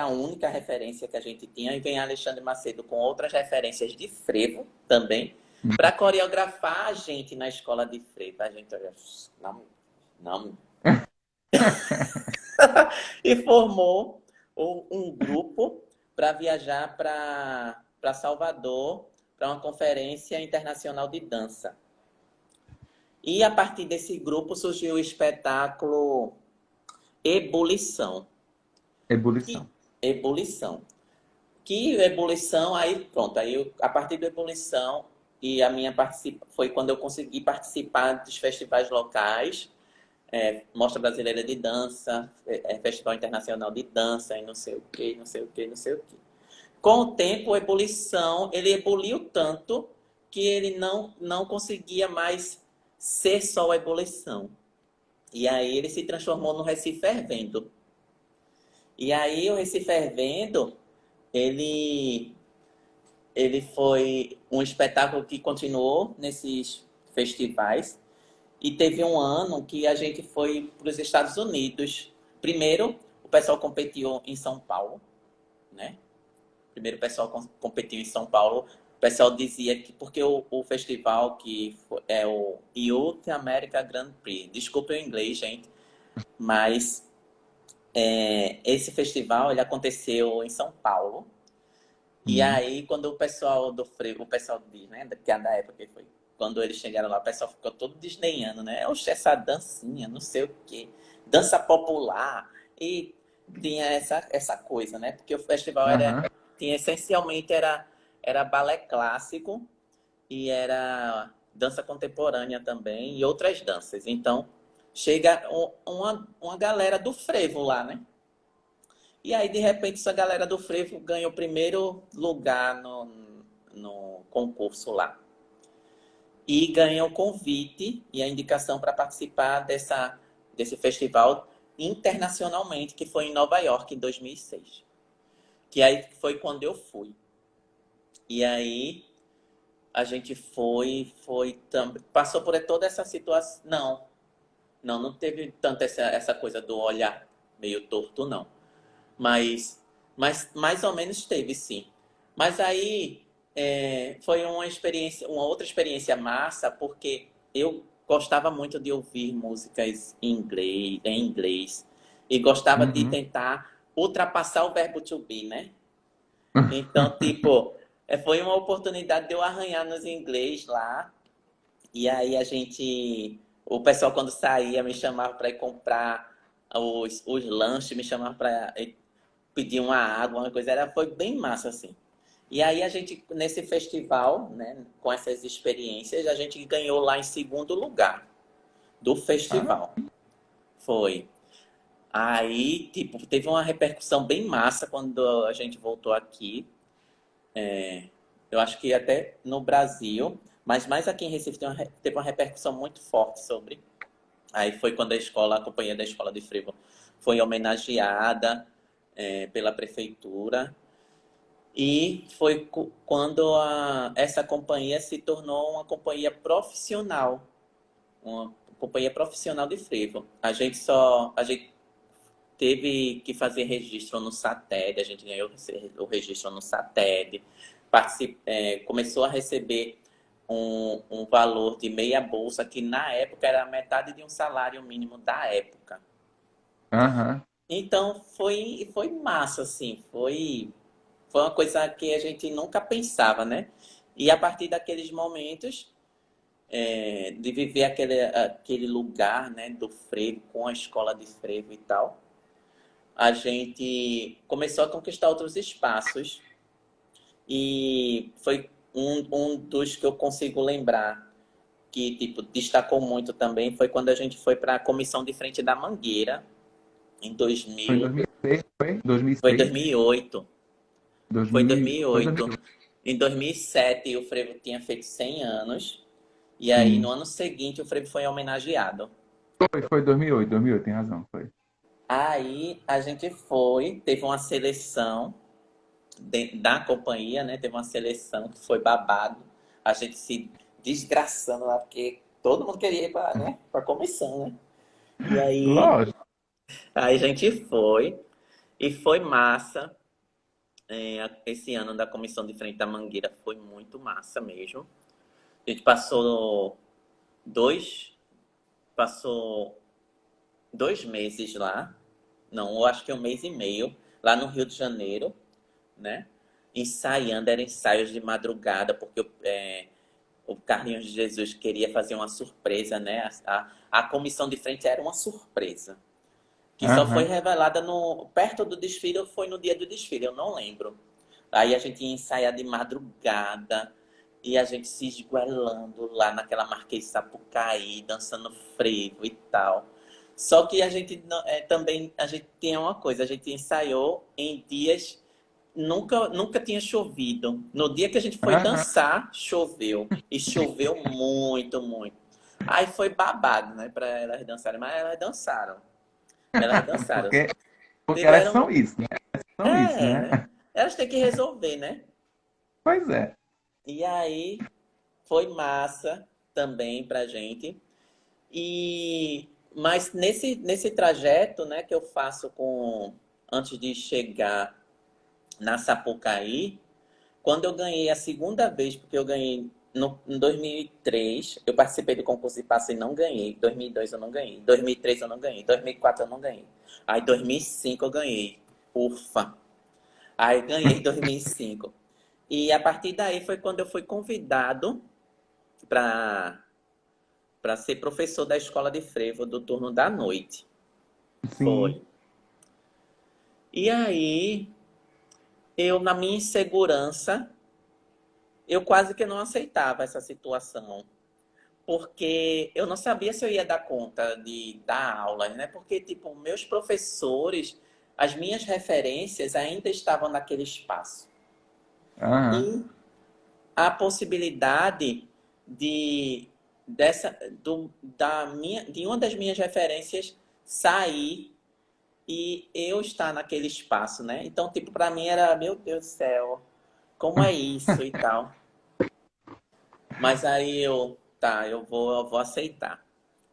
a única referência que a gente tinha, e vem Alexandre Macedo com outras referências de frevo também, para coreografar a gente na escola de frevo. A gente olha, não, não. E formou um grupo para viajar para Salvador para uma conferência internacional de dança. E a partir desse grupo surgiu o espetáculo Ebulição. Ebulição. Ebulição. Que Ebulição, aí pronto, a partir do Ebulição e a minha foi quando eu consegui participar dos festivais locais, Mostra Brasileira de Dança, Festival Internacional de Dança e não sei o que, não sei o que, não sei o que. Com o tempo, a ebulição, ele ebuliu tanto que ele não conseguia mais ser só a ebulição. E aí ele se transformou no Recife Fervendo. E aí o Recife Fervendo, ele, ele foi um espetáculo que continuou nesses festivais. E teve um ano que a gente foi para os Estados Unidos. Primeiro, o pessoal competiu em São Paulo, né? Primeiro o pessoal competiu em São Paulo. O pessoal dizia que porque o festival é o Youth America Grand Prix. Desculpa o inglês, gente, mas esse festival ele aconteceu em São Paulo. E aí, quando o pessoal do frevo, o pessoal diz, né, que é da época que foi, quando eles chegaram lá, o pessoal ficou todo desdenhando, né? Oxe, essa dancinha, não sei o quê, dança popular. E tinha essa coisa, né? Porque o festival Aham. tinha essencialmente era balé clássico e era dança contemporânea também e outras danças. Então, chega uma galera do frevo lá, né? E aí, de repente, essa galera do frevo ganha o primeiro lugar no concurso lá. E ganha o convite e a indicação para participar desse festival internacionalmente, que foi em Nova York, em 2006. Que aí foi quando eu fui. E aí a gente passou por toda essa situação. Não teve tanto essa coisa do olhar meio torto, não. Mas mais ou menos teve, sim. Mas aí foi uma outra experiência massa, porque eu gostava muito de ouvir músicas em inglês e gostava de Uhum. tentar ultrapassar o verbo to be, né? Então, tipo, foi uma oportunidade de eu arranhar nos inglês lá. E aí o pessoal quando saía me chamava para ir comprar os lanches, me chamava para pedir uma água, uma coisa. Foi bem massa, assim. E aí a gente, nesse festival, né, com essas experiências, a gente ganhou lá em segundo lugar do Ah, festival. Foi. Aí, tipo, teve uma repercussão bem massa quando a gente voltou aqui. Eu acho que até no Brasil, mas mais aqui em Recife teve uma repercussão muito forte sobre. Aí foi quando a companhia da escola de frevo foi homenageada pela prefeitura. E foi quando essa companhia se tornou uma companhia profissional de frevo. A gente teve que fazer registro no SATED, a gente ganhou o registro no SATED, começou a receber um valor de meia bolsa, que na época era metade de um salário mínimo da época. aham. Então foi massa, assim, foi uma coisa que a gente nunca pensava, né? E a partir daqueles momentos, de viver aquele lugar, né, do frevo, com a escola de frevo e tal, a gente começou a conquistar outros espaços. E foi um dos que eu consigo lembrar que, tipo, destacou muito também foi quando a gente foi para a comissão de frente da Mangueira, em Foi em 2000, 2006, foi? foi 2006? 2008. Foi 2000, foi 2008. 2008. Em 2007, o frevo tinha feito 100 anos. E aí, no Sim. ano seguinte, o frevo foi homenageado. Foi 2008, 2008, tem razão, foi. Aí, a gente teve uma seleção da companhia, né? Teve uma seleção que foi babado. A gente se desgraçando lá, porque todo mundo queria ir para, né? Para comissão, né? E Lógico. aí a gente foi. E foi massa. Esse ano da comissão de frente da Mangueira foi muito massa mesmo. A gente dois, passou 2 meses lá. Não, eu acho que 1 mês e meio, lá no Rio de Janeiro, né? Ensaiando, eram ensaios de madrugada, porque o Carlinhos de Jesus queria fazer uma surpresa, né? A comissão de frente era uma surpresa, que só foi Aham. revelada perto do desfile, ou foi no dia do desfile, eu não lembro. Aí a gente ia ensaiar de madrugada, e a gente se esguelando lá naquela Marquês de Sapucaí, dançando frevo e tal. Só que a gente também a gente tinha uma coisa, a gente ensaiou em dias nunca tinha chovido. No dia que a gente foi Aham. dançar, choveu e choveu muito, muito. Aí foi babado, né, para elas dançarem, mas elas dançaram. Elas dançaram. Porque, porque elas são Tiveram, isso, né? São isso, né? né? Elas têm que resolver, né? Pois é. E aí foi massa também pra gente. Mas nesse trajeto, né, que eu faço com antes de chegar na Sapucaí, quando eu ganhei a segunda vez, porque eu ganhei em 2003, eu participei do concurso e passei e não ganhei. 2002 eu não ganhei. 2003 eu não ganhei. 2004 eu não ganhei. Aí 2005 eu ganhei. Ufa! Aí ganhei em 2005. E a partir daí foi quando eu fui convidado para ser professor da escola de frevo do turno da noite. Sim. Foi. E aí, eu, na minha insegurança, eu quase que não aceitava essa situação. Porque eu não sabia se eu ia dar conta de dar aula, né? Porque, tipo, meus professores, as minhas referências ainda estavam naquele espaço. Aham. E a possibilidade de dessa de uma das minhas referências sair e eu estar naquele espaço, né? Então, tipo, para mim era, meu Deus do céu, como é isso e tal. Mas aí eu vou aceitar.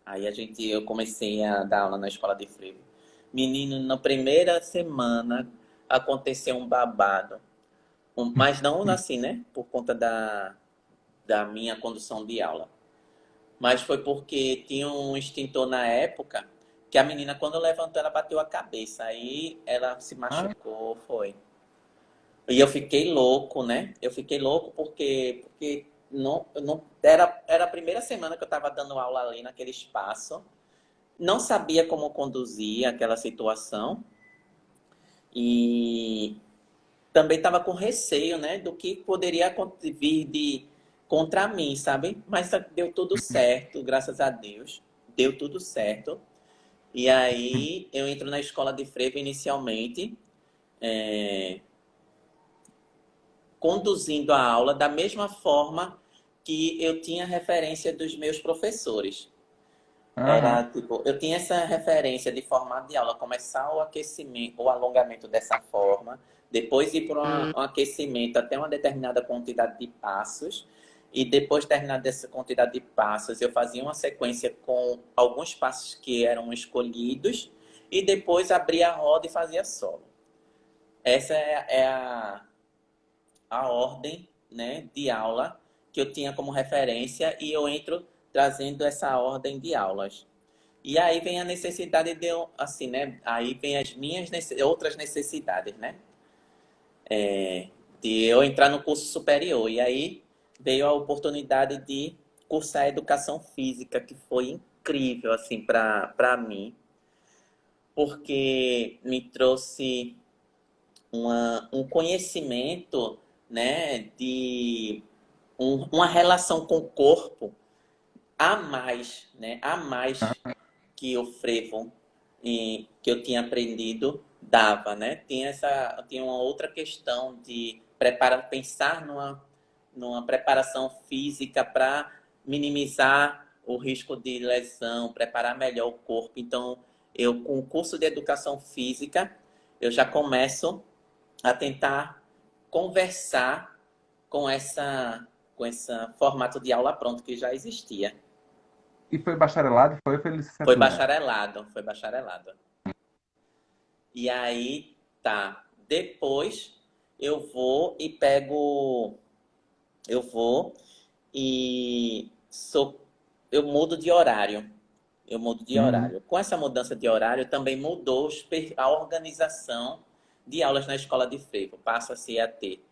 Aí eu comecei a dar aula na escola de frevo. Menino, na primeira semana aconteceu um babado. Mas não assim, né? Por conta da minha condução de aula. Mas foi porque tinha um extintor na época que a menina, quando levantou, ela bateu a cabeça. Aí ela se Ah, machucou, foi. E eu fiquei louco, né? Eu fiquei louco porque não era a primeira semana que eu estava dando aula ali naquele espaço. Não sabia como conduzir aquela situação e também estava com receio, né, do que poderia vir de contra mim, sabe? Mas deu tudo certo, graças a Deus. Deu tudo certo. E aí eu entro na escola de frevo inicialmente, conduzindo a aula da mesma forma que eu tinha referência dos meus professores. Era aham. tipo, eu tinha essa referência de formato de aula, começar o aquecimento, o alongamento dessa forma, depois ir para um aquecimento até uma determinada quantidade de passos, e depois terminada essa quantidade de passos, eu fazia uma sequência com alguns passos que eram escolhidos, e depois abria a roda e fazia solo. Essa é a ordem, né, de aula que eu tinha como referência, e eu entro trazendo essa ordem de aulas. E aí vem a necessidade de eu, assim, né? Aí vem as minhas outras necessidades, né? De eu entrar no curso superior. E aí veio a oportunidade de cursar educação física, que foi incrível, assim, para mim, porque me trouxe um conhecimento, né? De uma relação com o corpo a mais, né? A mais que o frevo que eu tinha aprendido dava, né? Tinha uma outra questão de pensar numa preparação física para minimizar o risco de lesão, preparar melhor o corpo. Então, eu com o curso de educação física, eu já começo a tentar conversar com com esse formato de aula pronto que já existia. E foi bacharelado? Foi licenciatura? Foi bacharelado. E aí, tá. Depois eu vou e eu mudo de horário. Eu mudo de Uhum. horário. Com essa mudança de horário, também mudou a organização de aulas na escola de frevo. Passa-se a ter,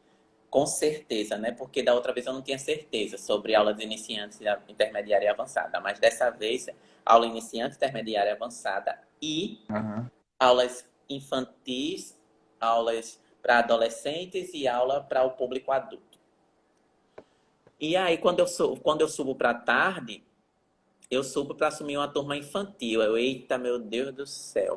com certeza, né? Porque da outra vez eu não tinha certeza sobre aula de iniciantes, intermediária e avançada. Mas dessa vez, aula iniciante, intermediária e avançada e Aham. aulas infantis, aulas para adolescentes e aula para o público adulto. E aí, quando eu subo para a tarde, eu subo para assumir uma turma infantil. Eita, meu Deus do céu.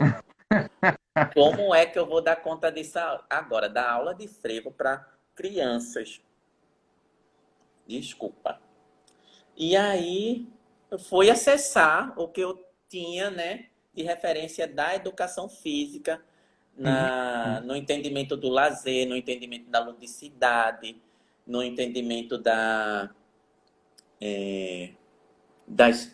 Como é que eu vou dar conta disso agora? Dar aula de frevo para crianças. Desculpa. E aí, eu fui acessar o que eu tinha, né, de referência da educação física, Sim, no entendimento do lazer, no entendimento da ludicidade, no entendimento das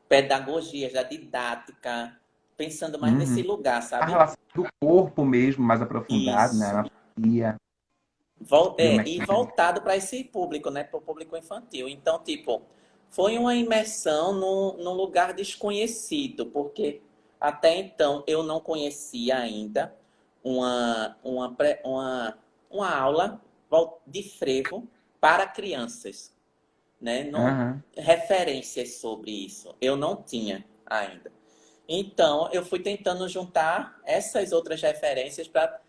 pedagogias, da didática, pensando mais nesse uhum. lugar, A sabe? relação do corpo mesmo, mais aprofundada, né? Isso. Anatomia, E biomecânica. voltado para esse público, né? Para o público infantil. Então, tipo, foi uma imersão num lugar desconhecido, porque até então eu não conhecia ainda uma aula de frevo para crianças, né? Não, Aham. referências sobre isso. Eu não tinha ainda. Então, eu fui tentando juntar essas outras referências para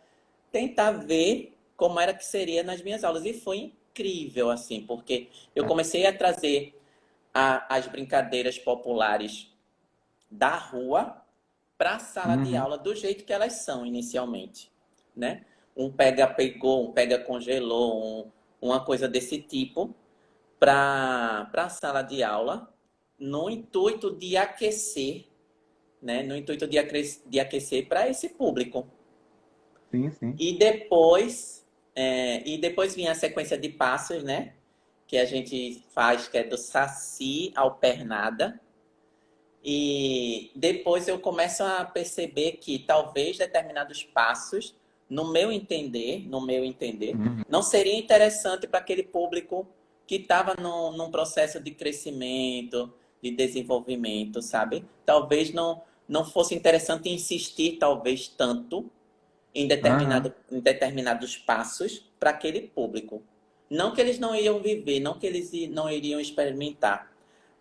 tentar ver como era que seria nas minhas aulas. E foi incrível, assim, porque eu comecei a trazer as brincadeiras populares da rua para a sala de Uhum. aula do jeito que elas são inicialmente, né? Um pega-pegou, um pega-congelou, uma coisa desse tipo para a sala de aula no intuito de aquecer, né? No intuito de aquecer para esse público. Sim, sim. E depois vinha a sequência de passos, né? Que a gente faz, que é do saci ao pernada. E depois eu começo a perceber que talvez determinados passos, no meu entender, Uhum. não seria interessante para aquele público que estava num processo de crescimento, de desenvolvimento, sabe? Talvez não fosse interessante insistir, talvez, tanto Aham. em determinados passos para aquele público. Não que eles não iriam viver, não que eles não iriam experimentar,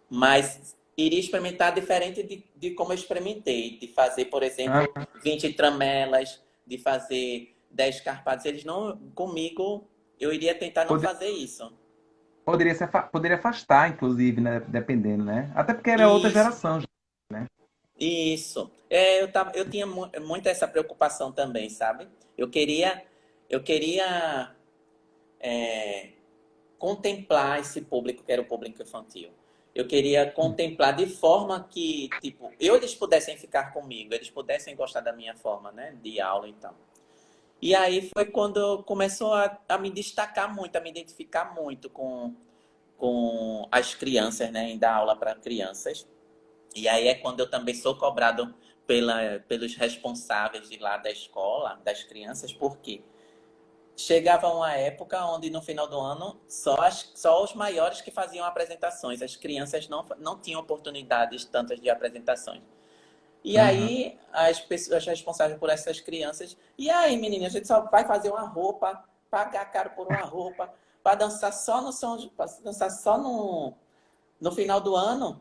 mas iria experimentar diferente de como eu experimentei, de fazer, por exemplo, Aham. 20 tramelas, de fazer 10 carpados. Eles não, comigo, eu iria tentar não Pode- fazer isso. Poderia afastar, inclusive, né? Dependendo, né? Até porque era outra Isso, geração, já, né? isso. Eu tinha muito essa preocupação também, sabe? Eu queria contemplar esse público que era o público infantil. Eu queria contemplar de forma que, tipo, eles pudessem ficar comigo, eles pudessem gostar da minha forma, né, de aula e tal. E aí foi quando começou a me destacar muito, a me identificar muito com as crianças, né, em dar aula para crianças. E aí é quando eu também sou cobrado pelos responsáveis de lá da escola, das crianças, porque chegava uma época onde no final do ano só os maiores que faziam apresentações, as crianças não tinham oportunidades tantas de apresentações. E Aham. aí as pessoas responsáveis por essas crianças, e aí menina, a gente só vai fazer uma roupa, pagar caro por uma roupa, para dançar só no som, para dançar só no final do ano.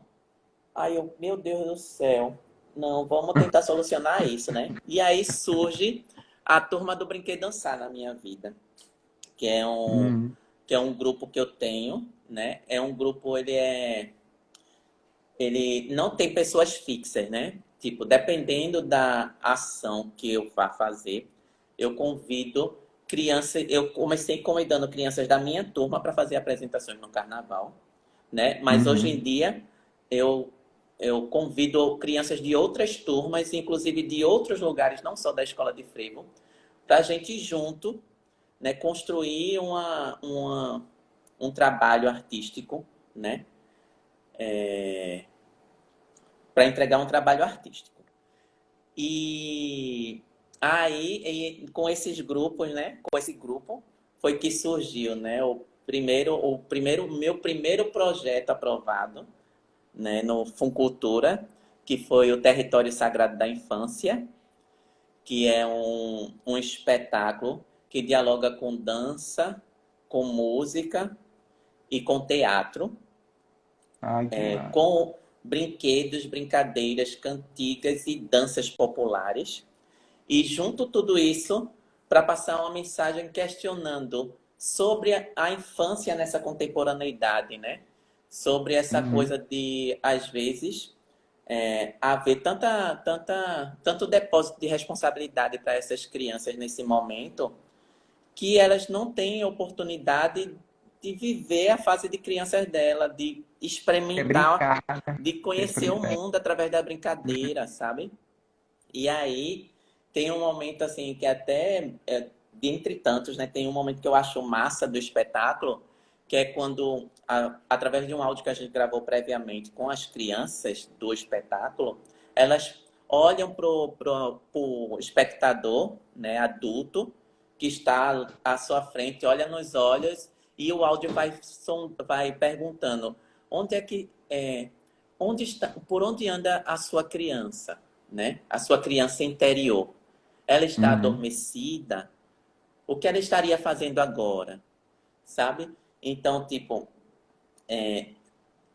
Aí eu, meu Deus do céu, não, vamos tentar solucionar isso, né? E aí surge a turma do Brinquedo Dançar na minha vida, que é um, Uhum. que é um grupo que eu tenho, né? É um grupo, ele não tem pessoas fixas, né? Tipo, dependendo da ação que eu vá fazer, eu convido crianças, eu comecei convidando crianças da minha turma para fazer apresentações no carnaval, né? Mas hoje em Uhum. dia eu eu convido crianças de outras turmas, inclusive de outros lugares, não só da escola de frevo, para a gente junto, né, construir um trabalho artístico, né, para entregar um trabalho artístico. E aí, com esses grupos, né, com esse grupo, foi que surgiu, né, meu primeiro projeto aprovado, né, no Funcultura, que foi o Território Sagrado da Infância, que é um espetáculo que dialoga com dança, com música e com teatro, Ai, que massa. com brinquedos, brincadeiras, cantigas e danças populares. E junto tudo isso para passar uma mensagem questionando sobre a infância nessa contemporaneidade, né? sobre essa Uhum. coisa de, às vezes, haver tanto depósito de responsabilidade para essas crianças nesse momento, que elas não têm oportunidade de viver a fase de crianças dela, de É experimentar, brincar, né? de conhecer o mundo através da brincadeira, sabe? E aí tem um momento assim que até, dentre tantos, né, tem um momento que eu acho massa do espetáculo, que é quando, através de um áudio que a gente gravou previamente com as crianças do espetáculo, elas olham pro espectador, né, adulto, que está à sua frente, olha nos olhos e o áudio vai perguntando onde é que onde está, por onde anda a sua criança, né? A sua criança interior. Ela está Uhum. adormecida? O que ela estaria fazendo agora? Sabe? Então, tipo,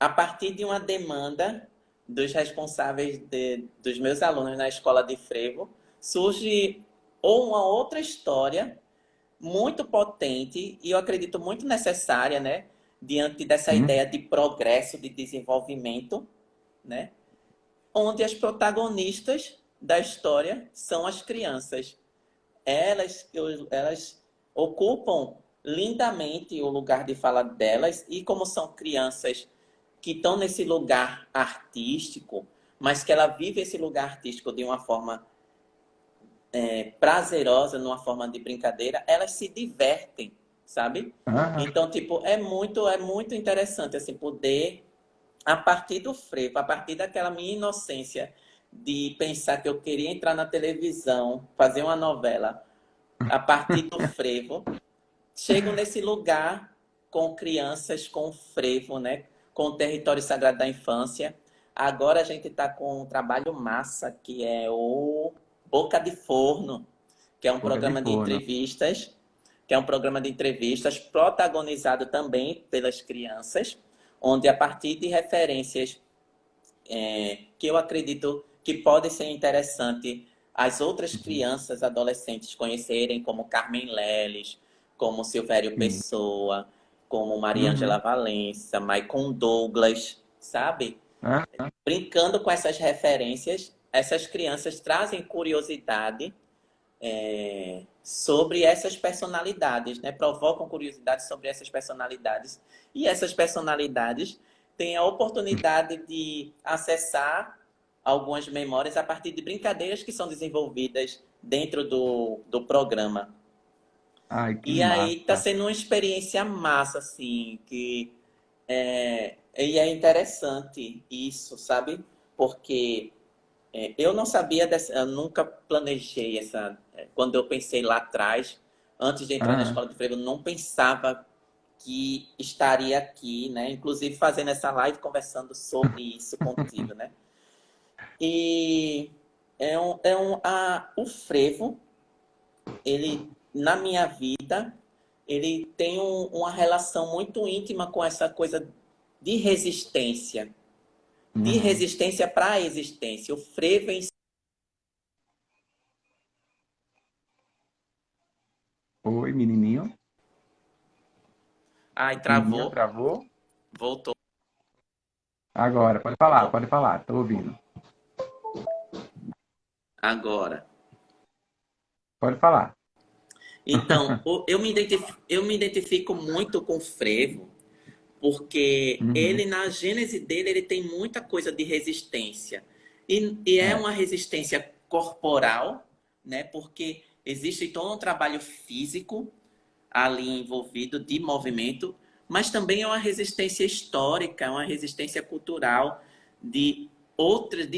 a partir de uma demanda dos responsáveis dos meus alunos na escola de frevo, surge ou uma outra história muito potente e eu acredito muito necessária, né? Diante dessa Uhum. ideia de progresso, de desenvolvimento, né? Onde as protagonistas da história são as crianças. Elas ocupam lindamente o lugar de fala delas e como são crianças que estão nesse lugar artístico, mas que ela vive esse lugar artístico de uma forma prazerosa, numa forma de brincadeira, elas se divertem, sabe? Aham. Então, tipo, é muito interessante assim poder a partir do frevo, a partir daquela minha inocência de pensar que eu queria entrar na televisão, fazer uma novela, a partir do frevo, chego nesse lugar com crianças, com frevo, né? Com o território sagrado da infância. Agora a gente está com um trabalho massa, que é o Boca de Forno, que é um Boca de programa de forno. entrevistas, que é um programa de entrevistas protagonizado também pelas crianças, onde a partir de referências que eu acredito que pode ser interessante as outras Uhum. crianças, adolescentes conhecerem, como Carmen Leles, como Silvério Sim. Pessoa, como Mariângela Uhum. Valença, Maicon Douglas, sabe? Ah, Brincando com essas referências, essas crianças trazem curiosidade sobre essas personalidades, né? Provocam curiosidade sobre essas personalidades. E essas personalidades têm a oportunidade de acessar algumas memórias a partir de brincadeiras que são desenvolvidas dentro do programa. ai, que E aí está massa. sendo uma experiência massa, assim, que e é interessante isso, sabe? Porque eu não sabia dessa, eu nunca planejei essa. Quando eu pensei lá atrás, antes de entrar na Aham. escola de frevo, eu não pensava que estaria aqui, né? Inclusive fazendo essa live conversando sobre isso contigo, né? E o frevo, ele na minha vida, ele tem uma relação muito íntima com essa coisa de Uhum. resistência para a existência. O frevo em si. Oi, menininho. Ai, Menininho, travou, travou? voltou. Agora, pode falar, pode falar. Tô ouvindo. Agora. Pode falar. Então, eu me identifico muito com o frevo, porque Uhum. ele, na gênese dele, ele tem muita coisa de resistência. E é É. uma resistência corporal, né? Porque existe todo um trabalho físico ali envolvido de movimento, mas também é uma resistência histórica, é uma resistência cultural de outras,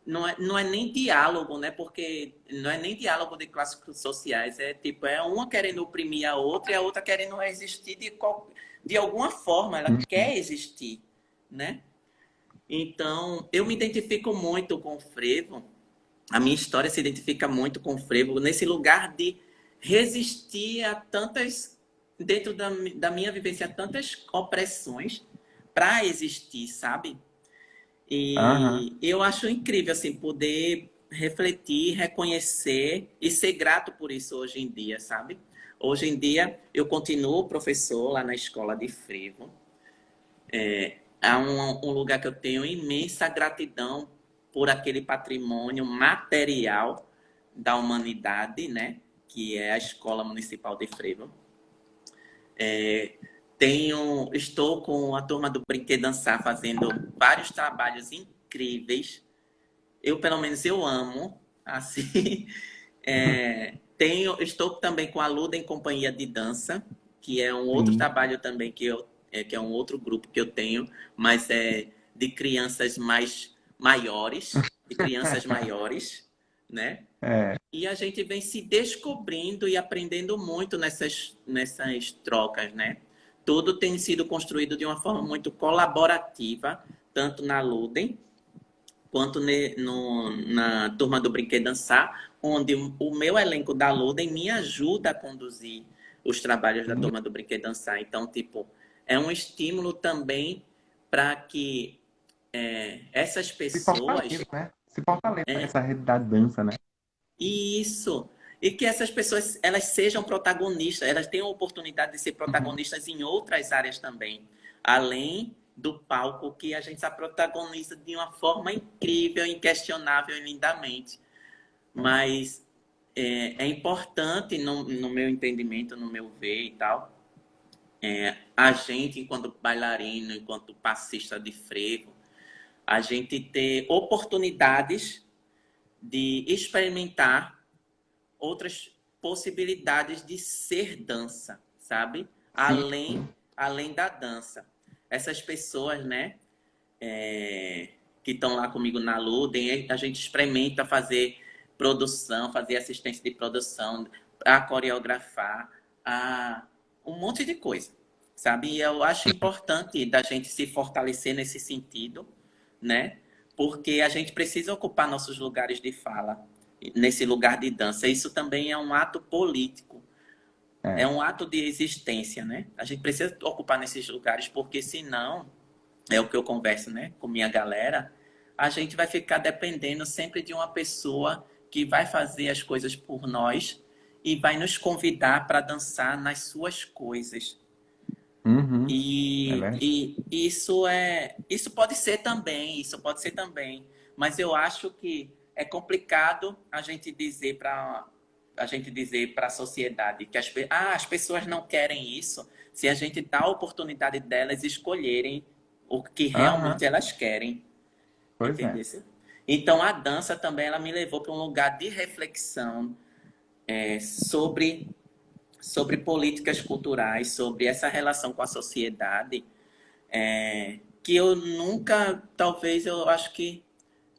não é nem diálogo, né? Porque não é nem diálogo de classes sociais, é tipo, é uma querendo oprimir a outra e a outra querendo resistir de alguma forma, ela Uhum. quer existir, né? Então, eu me identifico muito com o frevo, a minha história se identifica muito com o frevo, nesse lugar de resistir a tantas, dentro da minha vivência, a tantas opressões para existir, sabe? Aham. E eu acho incrível, assim, poder refletir, reconhecer e ser grato por isso hoje em dia, sabe? Hoje em dia, eu continuo professor lá na escola de frevo, É um lugar que eu tenho imensa gratidão por aquele patrimônio material da humanidade, né? Que é a Escola Municipal de Frevo. Estou com a turma do Brinquedo Dançar fazendo vários trabalhos incríveis. Pelo menos, eu amo. Assim, estou também com a Luda em Companhia de Dança, que é um outro Sim. trabalho também que é um outro grupo que eu tenho, mas é de crianças mais maiores, de crianças maiores, né? É. E a gente vem se descobrindo e aprendendo muito nessas trocas, né? Tudo tem sido construído de uma forma muito colaborativa, tanto na Ludem quanto na turma do Brinquedo Dançar, onde o meu elenco da Ludem me ajuda a conduzir os trabalhos da turma do Brinquedo Dançar. Então, tipo, é um estímulo também para que essas Se pessoas... fortaleza, né? Se fortaleza essa rede da dança, né? Isso. E que essas pessoas, elas sejam protagonistas, elas tenham a oportunidade de ser Uhum. protagonistas em outras áreas também. Além do palco, que a gente se protagoniza de uma forma incrível, inquestionável e lindamente. Mas é importante, no meu entendimento, no meu ver e tal, a gente, enquanto bailarino, enquanto passista de frevo, a gente ter oportunidades de experimentar outras possibilidades de ser dança, sabe? Sim. Além da dança. Essas pessoas, né, que estão lá comigo na Ludem, a gente experimenta fazer produção, fazer assistência de produção, a coreografar, um monte de coisa, sabe? E eu acho importante da gente se fortalecer nesse sentido, né? Porque a gente precisa ocupar nossos lugares de fala, nesse lugar de dança. Isso também é um ato político, é É. um ato de existência, né? A gente precisa ocupar nesses lugares, porque senão, é o que eu converso, né, com minha galera, a gente vai ficar dependendo sempre de uma pessoa que vai fazer as coisas por nós e vai nos convidar para dançar nas suas coisas. Uhum. É verdade. E isso pode ser também, mas eu acho que é complicado a gente dizer para a sociedade que as pessoas não querem isso, se a gente dá a oportunidade delas escolherem o que Aham. realmente elas querem, Pois é. entendeu? Então a dança também ela me levou para um lugar de reflexão sobre políticas culturais, sobre essa relação com a sociedade, que eu nunca, talvez, eu acho que,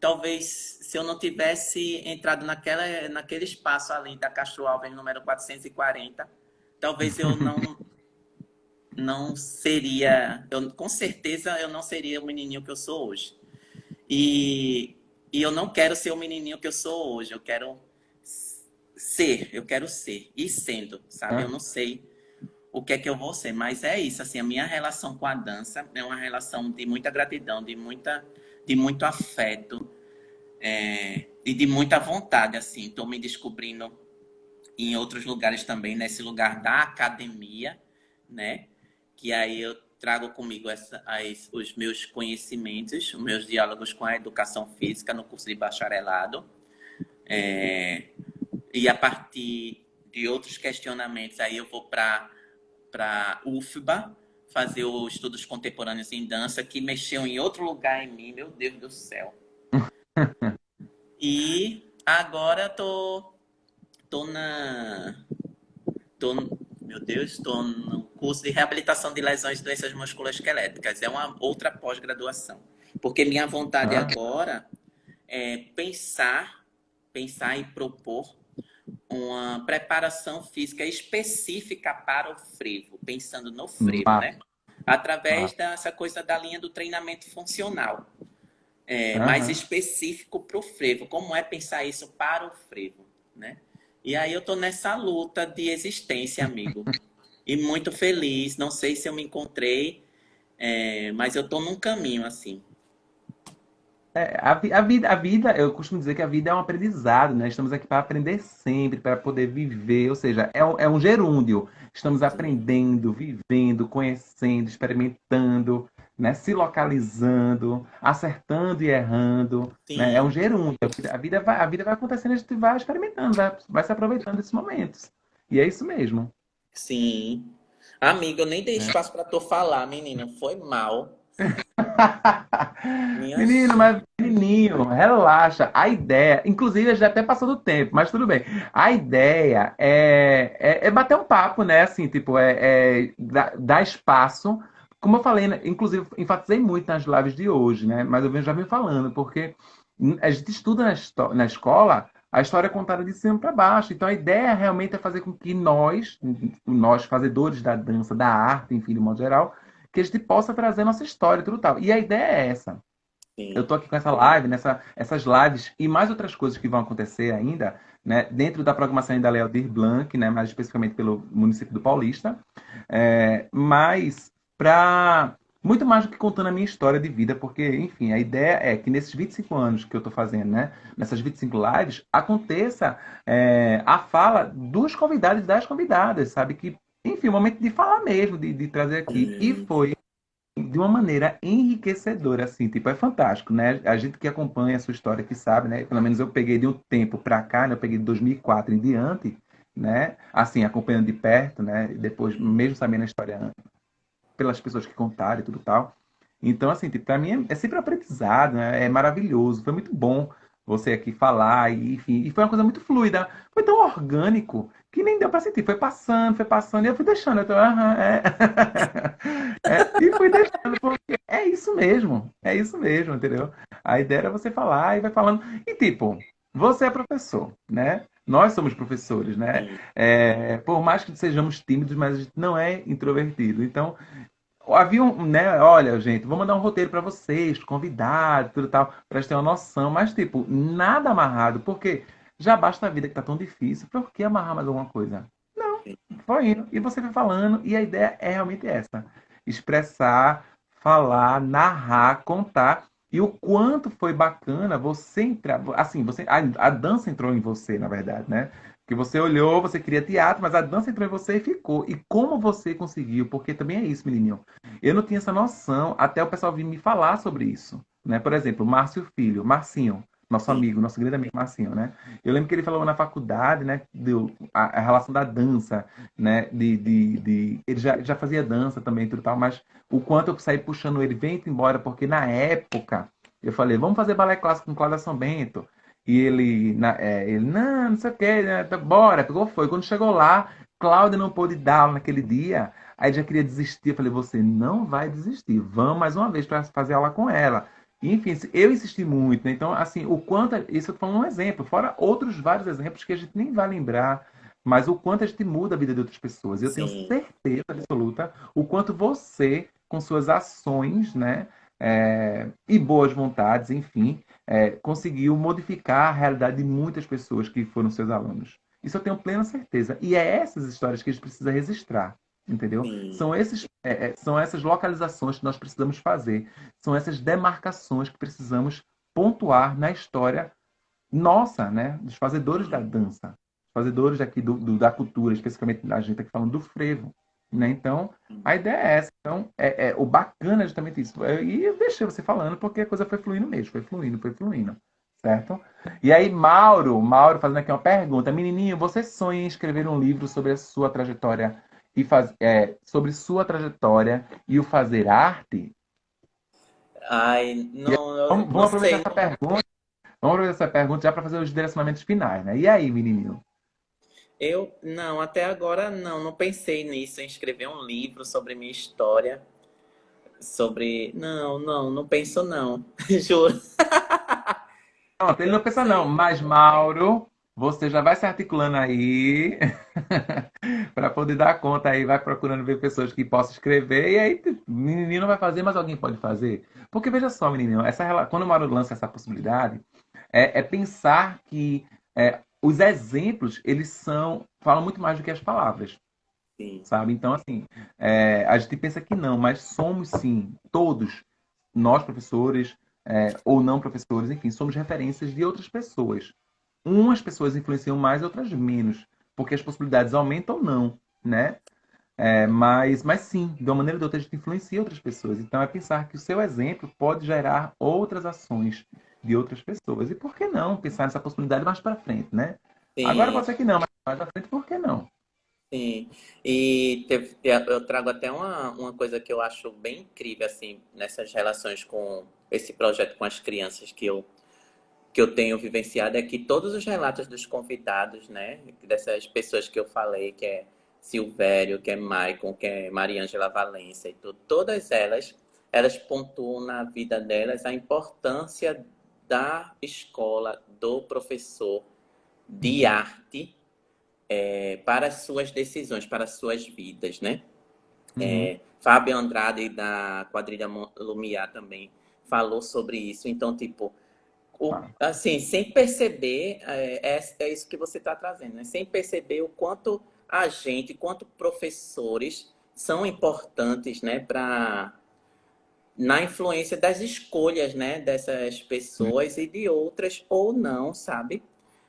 talvez, se eu não tivesse entrado naquele espaço ali da Castro Alves, número 440, talvez eu não seria, com certeza eu não seria o menininho que eu sou hoje. E, e eu não quero ser o menininho que eu sou hoje, eu quero ser, e sendo, sabe? Eu Hã? não sei o que é que eu vou ser, mas é isso, assim, a minha relação com a dança é uma relação de muita gratidão, de muito afeto, e de muita vontade, assim. Estou me descobrindo em outros lugares também, nesse lugar da academia, né? Que aí eu trago comigo os meus conhecimentos, os meus diálogos com a educação física no curso de bacharelado, e a partir de outros questionamentos, aí eu vou para UFBA, fazer os estudos contemporâneos em dança, que mexeu em outro lugar em mim, meu Deus do céu. E agora tô na tô, meu Deus, estou no curso de reabilitação de lesões e doenças musculoesqueléticas. É uma outra pós-graduação. Porque minha vontade Hã? agora é pensar e propor uma preparação física específica para o frevo, pensando no frevo, Massa, né? Através massa. dessa coisa da linha do treinamento funcional, mais Aham. específico para o frevo. Como é pensar isso para o frevo, né? E aí eu tô nessa luta de existência, amigo. E muito feliz. Não sei se eu me encontrei, mas eu tô num caminho assim. A vida, eu costumo dizer que a vida é um aprendizado, né? Estamos aqui para aprender sempre, para poder viver, ou seja, é um gerúndio. Estamos aprendendo, vivendo, conhecendo, experimentando, né? Se localizando, acertando e errando, né? É um Sim, gerúndio. A vida vai acontecendo, a gente vai experimentando, vai se aproveitando desses momentos. E é isso mesmo, sim. Amiga, eu nem dei né? espaço pra tu falar, menina. Foi mal. Minha Menino, mas menininho, relaxa. A ideia, inclusive, já até passou do tempo, mas tudo bem. A ideia é bater um papo, né? Assim, tipo, dar espaço. Como eu falei, né? Inclusive, enfatizei muito nas lives de hoje, né? Mas eu já venho falando, porque a gente estuda na escola a história é contada de cima para baixo. Então, a ideia realmente é fazer com que nós, fazedores da dança, da arte, enfim, de modo geral, que a gente possa trazer nossa história e tudo tal. E a ideia é essa. Eu sim. tô aqui com essa live, essas lives e mais outras coisas que vão acontecer ainda, né, dentro da programação da Lei Aldir Blanc, né, mais especificamente pelo município do Paulista, mas para muito mais do que contando a minha história de vida, porque, enfim, a ideia é que nesses 25 anos que eu estou fazendo, né, nessas 25 lives, aconteça a fala dos convidados e das convidadas, sabe? Que, enfim, o momento de falar mesmo, de trazer aqui. E Sim. foi de uma maneira enriquecedora, assim, tipo, é fantástico, né? A gente que acompanha a sua história, que sabe, né? Pelo menos eu peguei de um tempo pra cá, né? Eu peguei de 2004 em diante, né? Assim, acompanhando de perto, né? Depois, mesmo sabendo a história pelas pessoas que contaram e tudo tal. Então, assim, tipo, pra mim é sempre um aprendizado, né? É maravilhoso, foi muito bom você aqui falar, e, enfim, e foi uma coisa muito fluida, foi tão orgânico que nem deu pra sentir, foi passando, e eu fui deixando, eu tô, aham, e fui deixando, porque é isso mesmo, entendeu? A ideia era você falar e vai falando, e tipo, você é professor, né? Nós somos professores, né? Sim. Por mais que sejamos tímidos, mas a gente não é introvertido. Então, havia um, né? Olha, gente, vou mandar um roteiro para vocês, convidado, tudo tal, para eles terem uma noção, mas tipo, nada amarrado, porque já basta a vida que tá tão difícil, por que amarrar mais alguma coisa? Não, foi indo, e você vai falando, e a ideia é realmente essa: expressar, falar, narrar, contar, e o quanto foi bacana você entrar, assim, a dança entrou em você, na verdade, né? Que você olhou, você queria teatro, mas a dança entrou em você e ficou. E como você conseguiu? Porque também é isso, menininho. Eu não tinha essa noção até o pessoal vir me falar sobre isso, né? Por exemplo, Márcio Filho, Marcinho, nosso Sim. amigo, nosso grande amigo Marcinho, né? Eu lembro que ele falou na faculdade, né? A relação da dança, né? Ele já fazia dança também, tudo tal, mas o quanto eu saí puxando ele, vem embora, porque na época eu falei, vamos fazer balé clássico com Cláudia São Bento. E ele, não, não sei o que, né, bora, pegou, foi. Quando chegou lá, Cláudia não pôde dar aula naquele dia, aí já queria desistir. Eu falei, você não vai desistir, vamos mais uma vez para fazer aula com ela. E, enfim, eu insisti muito, né? Então, assim, o quanto, isso eu tô falando um exemplo, fora outros vários exemplos que a gente nem vai lembrar, mas o quanto a gente muda a vida de outras pessoas. Eu tenho Sim. certeza absoluta o quanto você, com suas ações, né, e boas vontades, enfim, conseguiu modificar a realidade de muitas pessoas que foram seus alunos. Isso eu tenho plena certeza. E é essas histórias que a gente precisa registrar, entendeu? Sim. São essas localizações que nós precisamos fazer, são essas demarcações que precisamos pontuar na história nossa, né? Dos fazedores da dança, fazedores aqui da cultura, especificamente a gente aqui falando do frevo, né? Então, a ideia é essa. Então, o bacana é justamente isso. E eu deixei você falando porque a coisa foi fluindo mesmo, foi fluindo, certo? E aí, Mauro fazendo aqui uma pergunta. Menininho, você sonha em escrever um livro sobre a sua trajetória sobre sua trajetória e o fazer arte? Ai, não, eu Vamos não aproveitar sei. essa pergunta. Vamos aproveitar essa pergunta já para fazer os direcionamentos finais, né? E aí, menininho? Eu, não, até agora não pensei nisso, em escrever um livro sobre minha história, sobre... Não penso não, juro. Pronto, ele Eu não não pensa não, sei. mas Mauro, você já vai se articulando aí para poder dar conta aí, vai procurando ver pessoas que possam escrever e aí o menino vai fazer, mas alguém pode fazer. Porque veja só, menino, quando o Mauro lança essa possibilidade, é pensar que os exemplos, falam muito mais do que as palavras, Sim, sabe? Então, assim, a gente pensa que não, mas somos sim, todos, nós professores, ou não professores, enfim, somos referências de outras pessoas. Umas pessoas influenciam mais, outras menos, porque as possibilidades aumentam ou não, né? Mas sim, de uma maneira ou de outra, a gente influencia outras pessoas. Então, é pensar que o seu exemplo pode gerar outras ações de outras pessoas. E por que não pensar nessa possibilidade mais para frente, né? Agora Sim, pode ser que não, mas mais para frente, por que não? sim. E eu trago até uma coisa que eu acho bem incrível, assim, nessas relações com esse projeto com as crianças que eu tenho vivenciado, é que todos os relatos dos convidados, né, dessas pessoas que eu falei, que é Silvério, que é Maicon, que é Mariângela Valença e tudo, todas elas pontuam na vida delas a importância da escola, do professor de arte para as suas decisões, para as suas vidas, né? Uhum. Fábio Andrade, da quadrilha Lumiar, também falou sobre isso. Então, tipo, Ah, assim, sem perceber, é isso que você está trazendo, né? Sem perceber o quanto a gente, quanto professores são importantes, né, na influência das escolhas, né, dessas sim. pessoas e de outras ou não, sabe?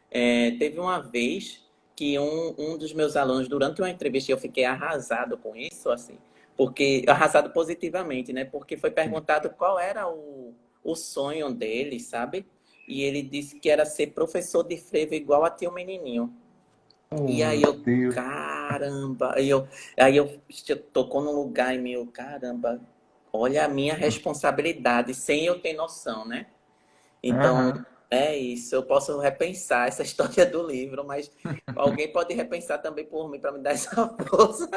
Teve uma vez que um dos meus alunos, durante uma entrevista, eu fiquei arrasado com isso, assim, porque arrasado positivamente, né? Porque foi perguntado qual era o sonho dele, sabe? E ele disse que era ser professor de frevo igual a tio Menininho. Oh, E aí meu eu, Deus. caramba, aí eu tocou num lugar e meu, caramba, olha a minha responsabilidade, sem eu ter noção, né? Então, Aham. é isso. Eu posso repensar essa história do livro, mas alguém pode repensar também por mim para me dar essa força.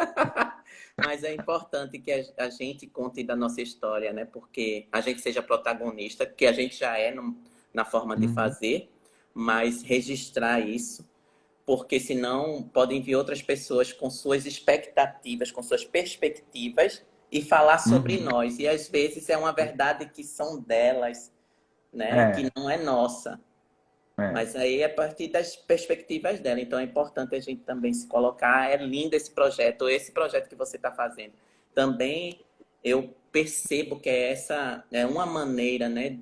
Mas é importante que a gente conte da nossa história, né? Porque a gente seja protagonista, que a gente já é na forma de Uhum. fazer, mas registrar isso, porque senão podem vir outras pessoas com suas expectativas, com suas perspectivas e falar sobre Uhum. nós. E às vezes é uma verdade que são delas, né? Que É, não é nossa. é. Mas aí é a partir das perspectivas dela. Então é importante a gente também se colocar. É lindo esse projeto que você está fazendo. Também eu percebo que essa é uma maneira, né,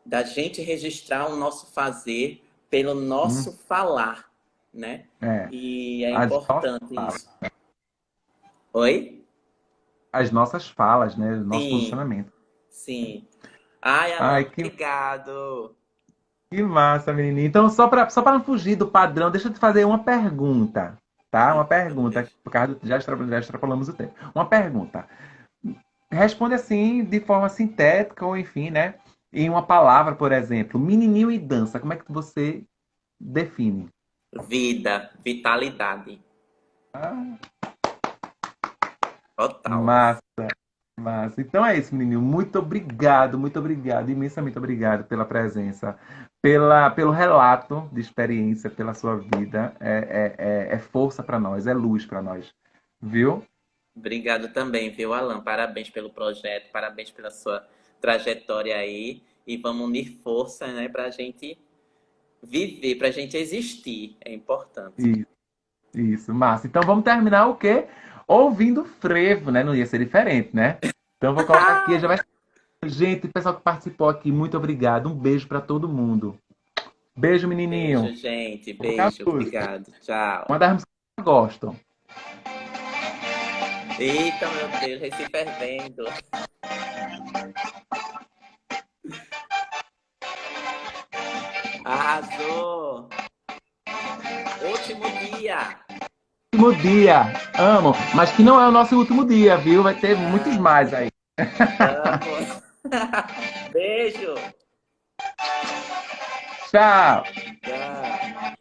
da gente registrar o nosso fazer pelo Uhum. nosso falar, né? É. E é As nossas importante falas, isso. Oi? as nossas falas, né? O nosso Sim, posicionamento. sim. Ai, Alan, Ai, obrigado. que massa, menininha. Então, só para não fugir do padrão, deixa eu te fazer uma pergunta, tá? Uma pergunta, por causa já extrapolamos o tempo. Uma pergunta. Responde assim, de forma sintética, ou enfim, né? Em uma palavra, por exemplo, menininho e dança, como é que você define? Vida, vitalidade. Ah, Total. massa, massa. Então é isso, menininho. Muito obrigado, imensamente obrigado pela presença, pelo relato de experiência, pela sua vida. É força para nós, é luz para nós, viu? Obrigado também, viu, Alan? Parabéns pelo projeto, parabéns pela sua trajetória aí. E vamos unir força, né, para a gente viver, para a gente existir. É importante. Isso, isso, massa. Então vamos terminar o quê? Ouvindo frevo, né? Não ia ser diferente, né? Então eu vou colocar aqui, já vai. Gente, pessoal que participou aqui, muito obrigado. Um beijo para todo mundo. Beijo, menininho. Beijo, gente. Vou colocar Beijo. a música. Obrigado. Tchau. Uma das músicas que eu gosto. Eita, meu Deus, Recife fervendo. Arrasou. Último dia. Último dia, amo. Mas que não é o nosso último dia, viu? Vai ter muitos Ah, mais aí. vamos. Beijo. Tchau. Tchau.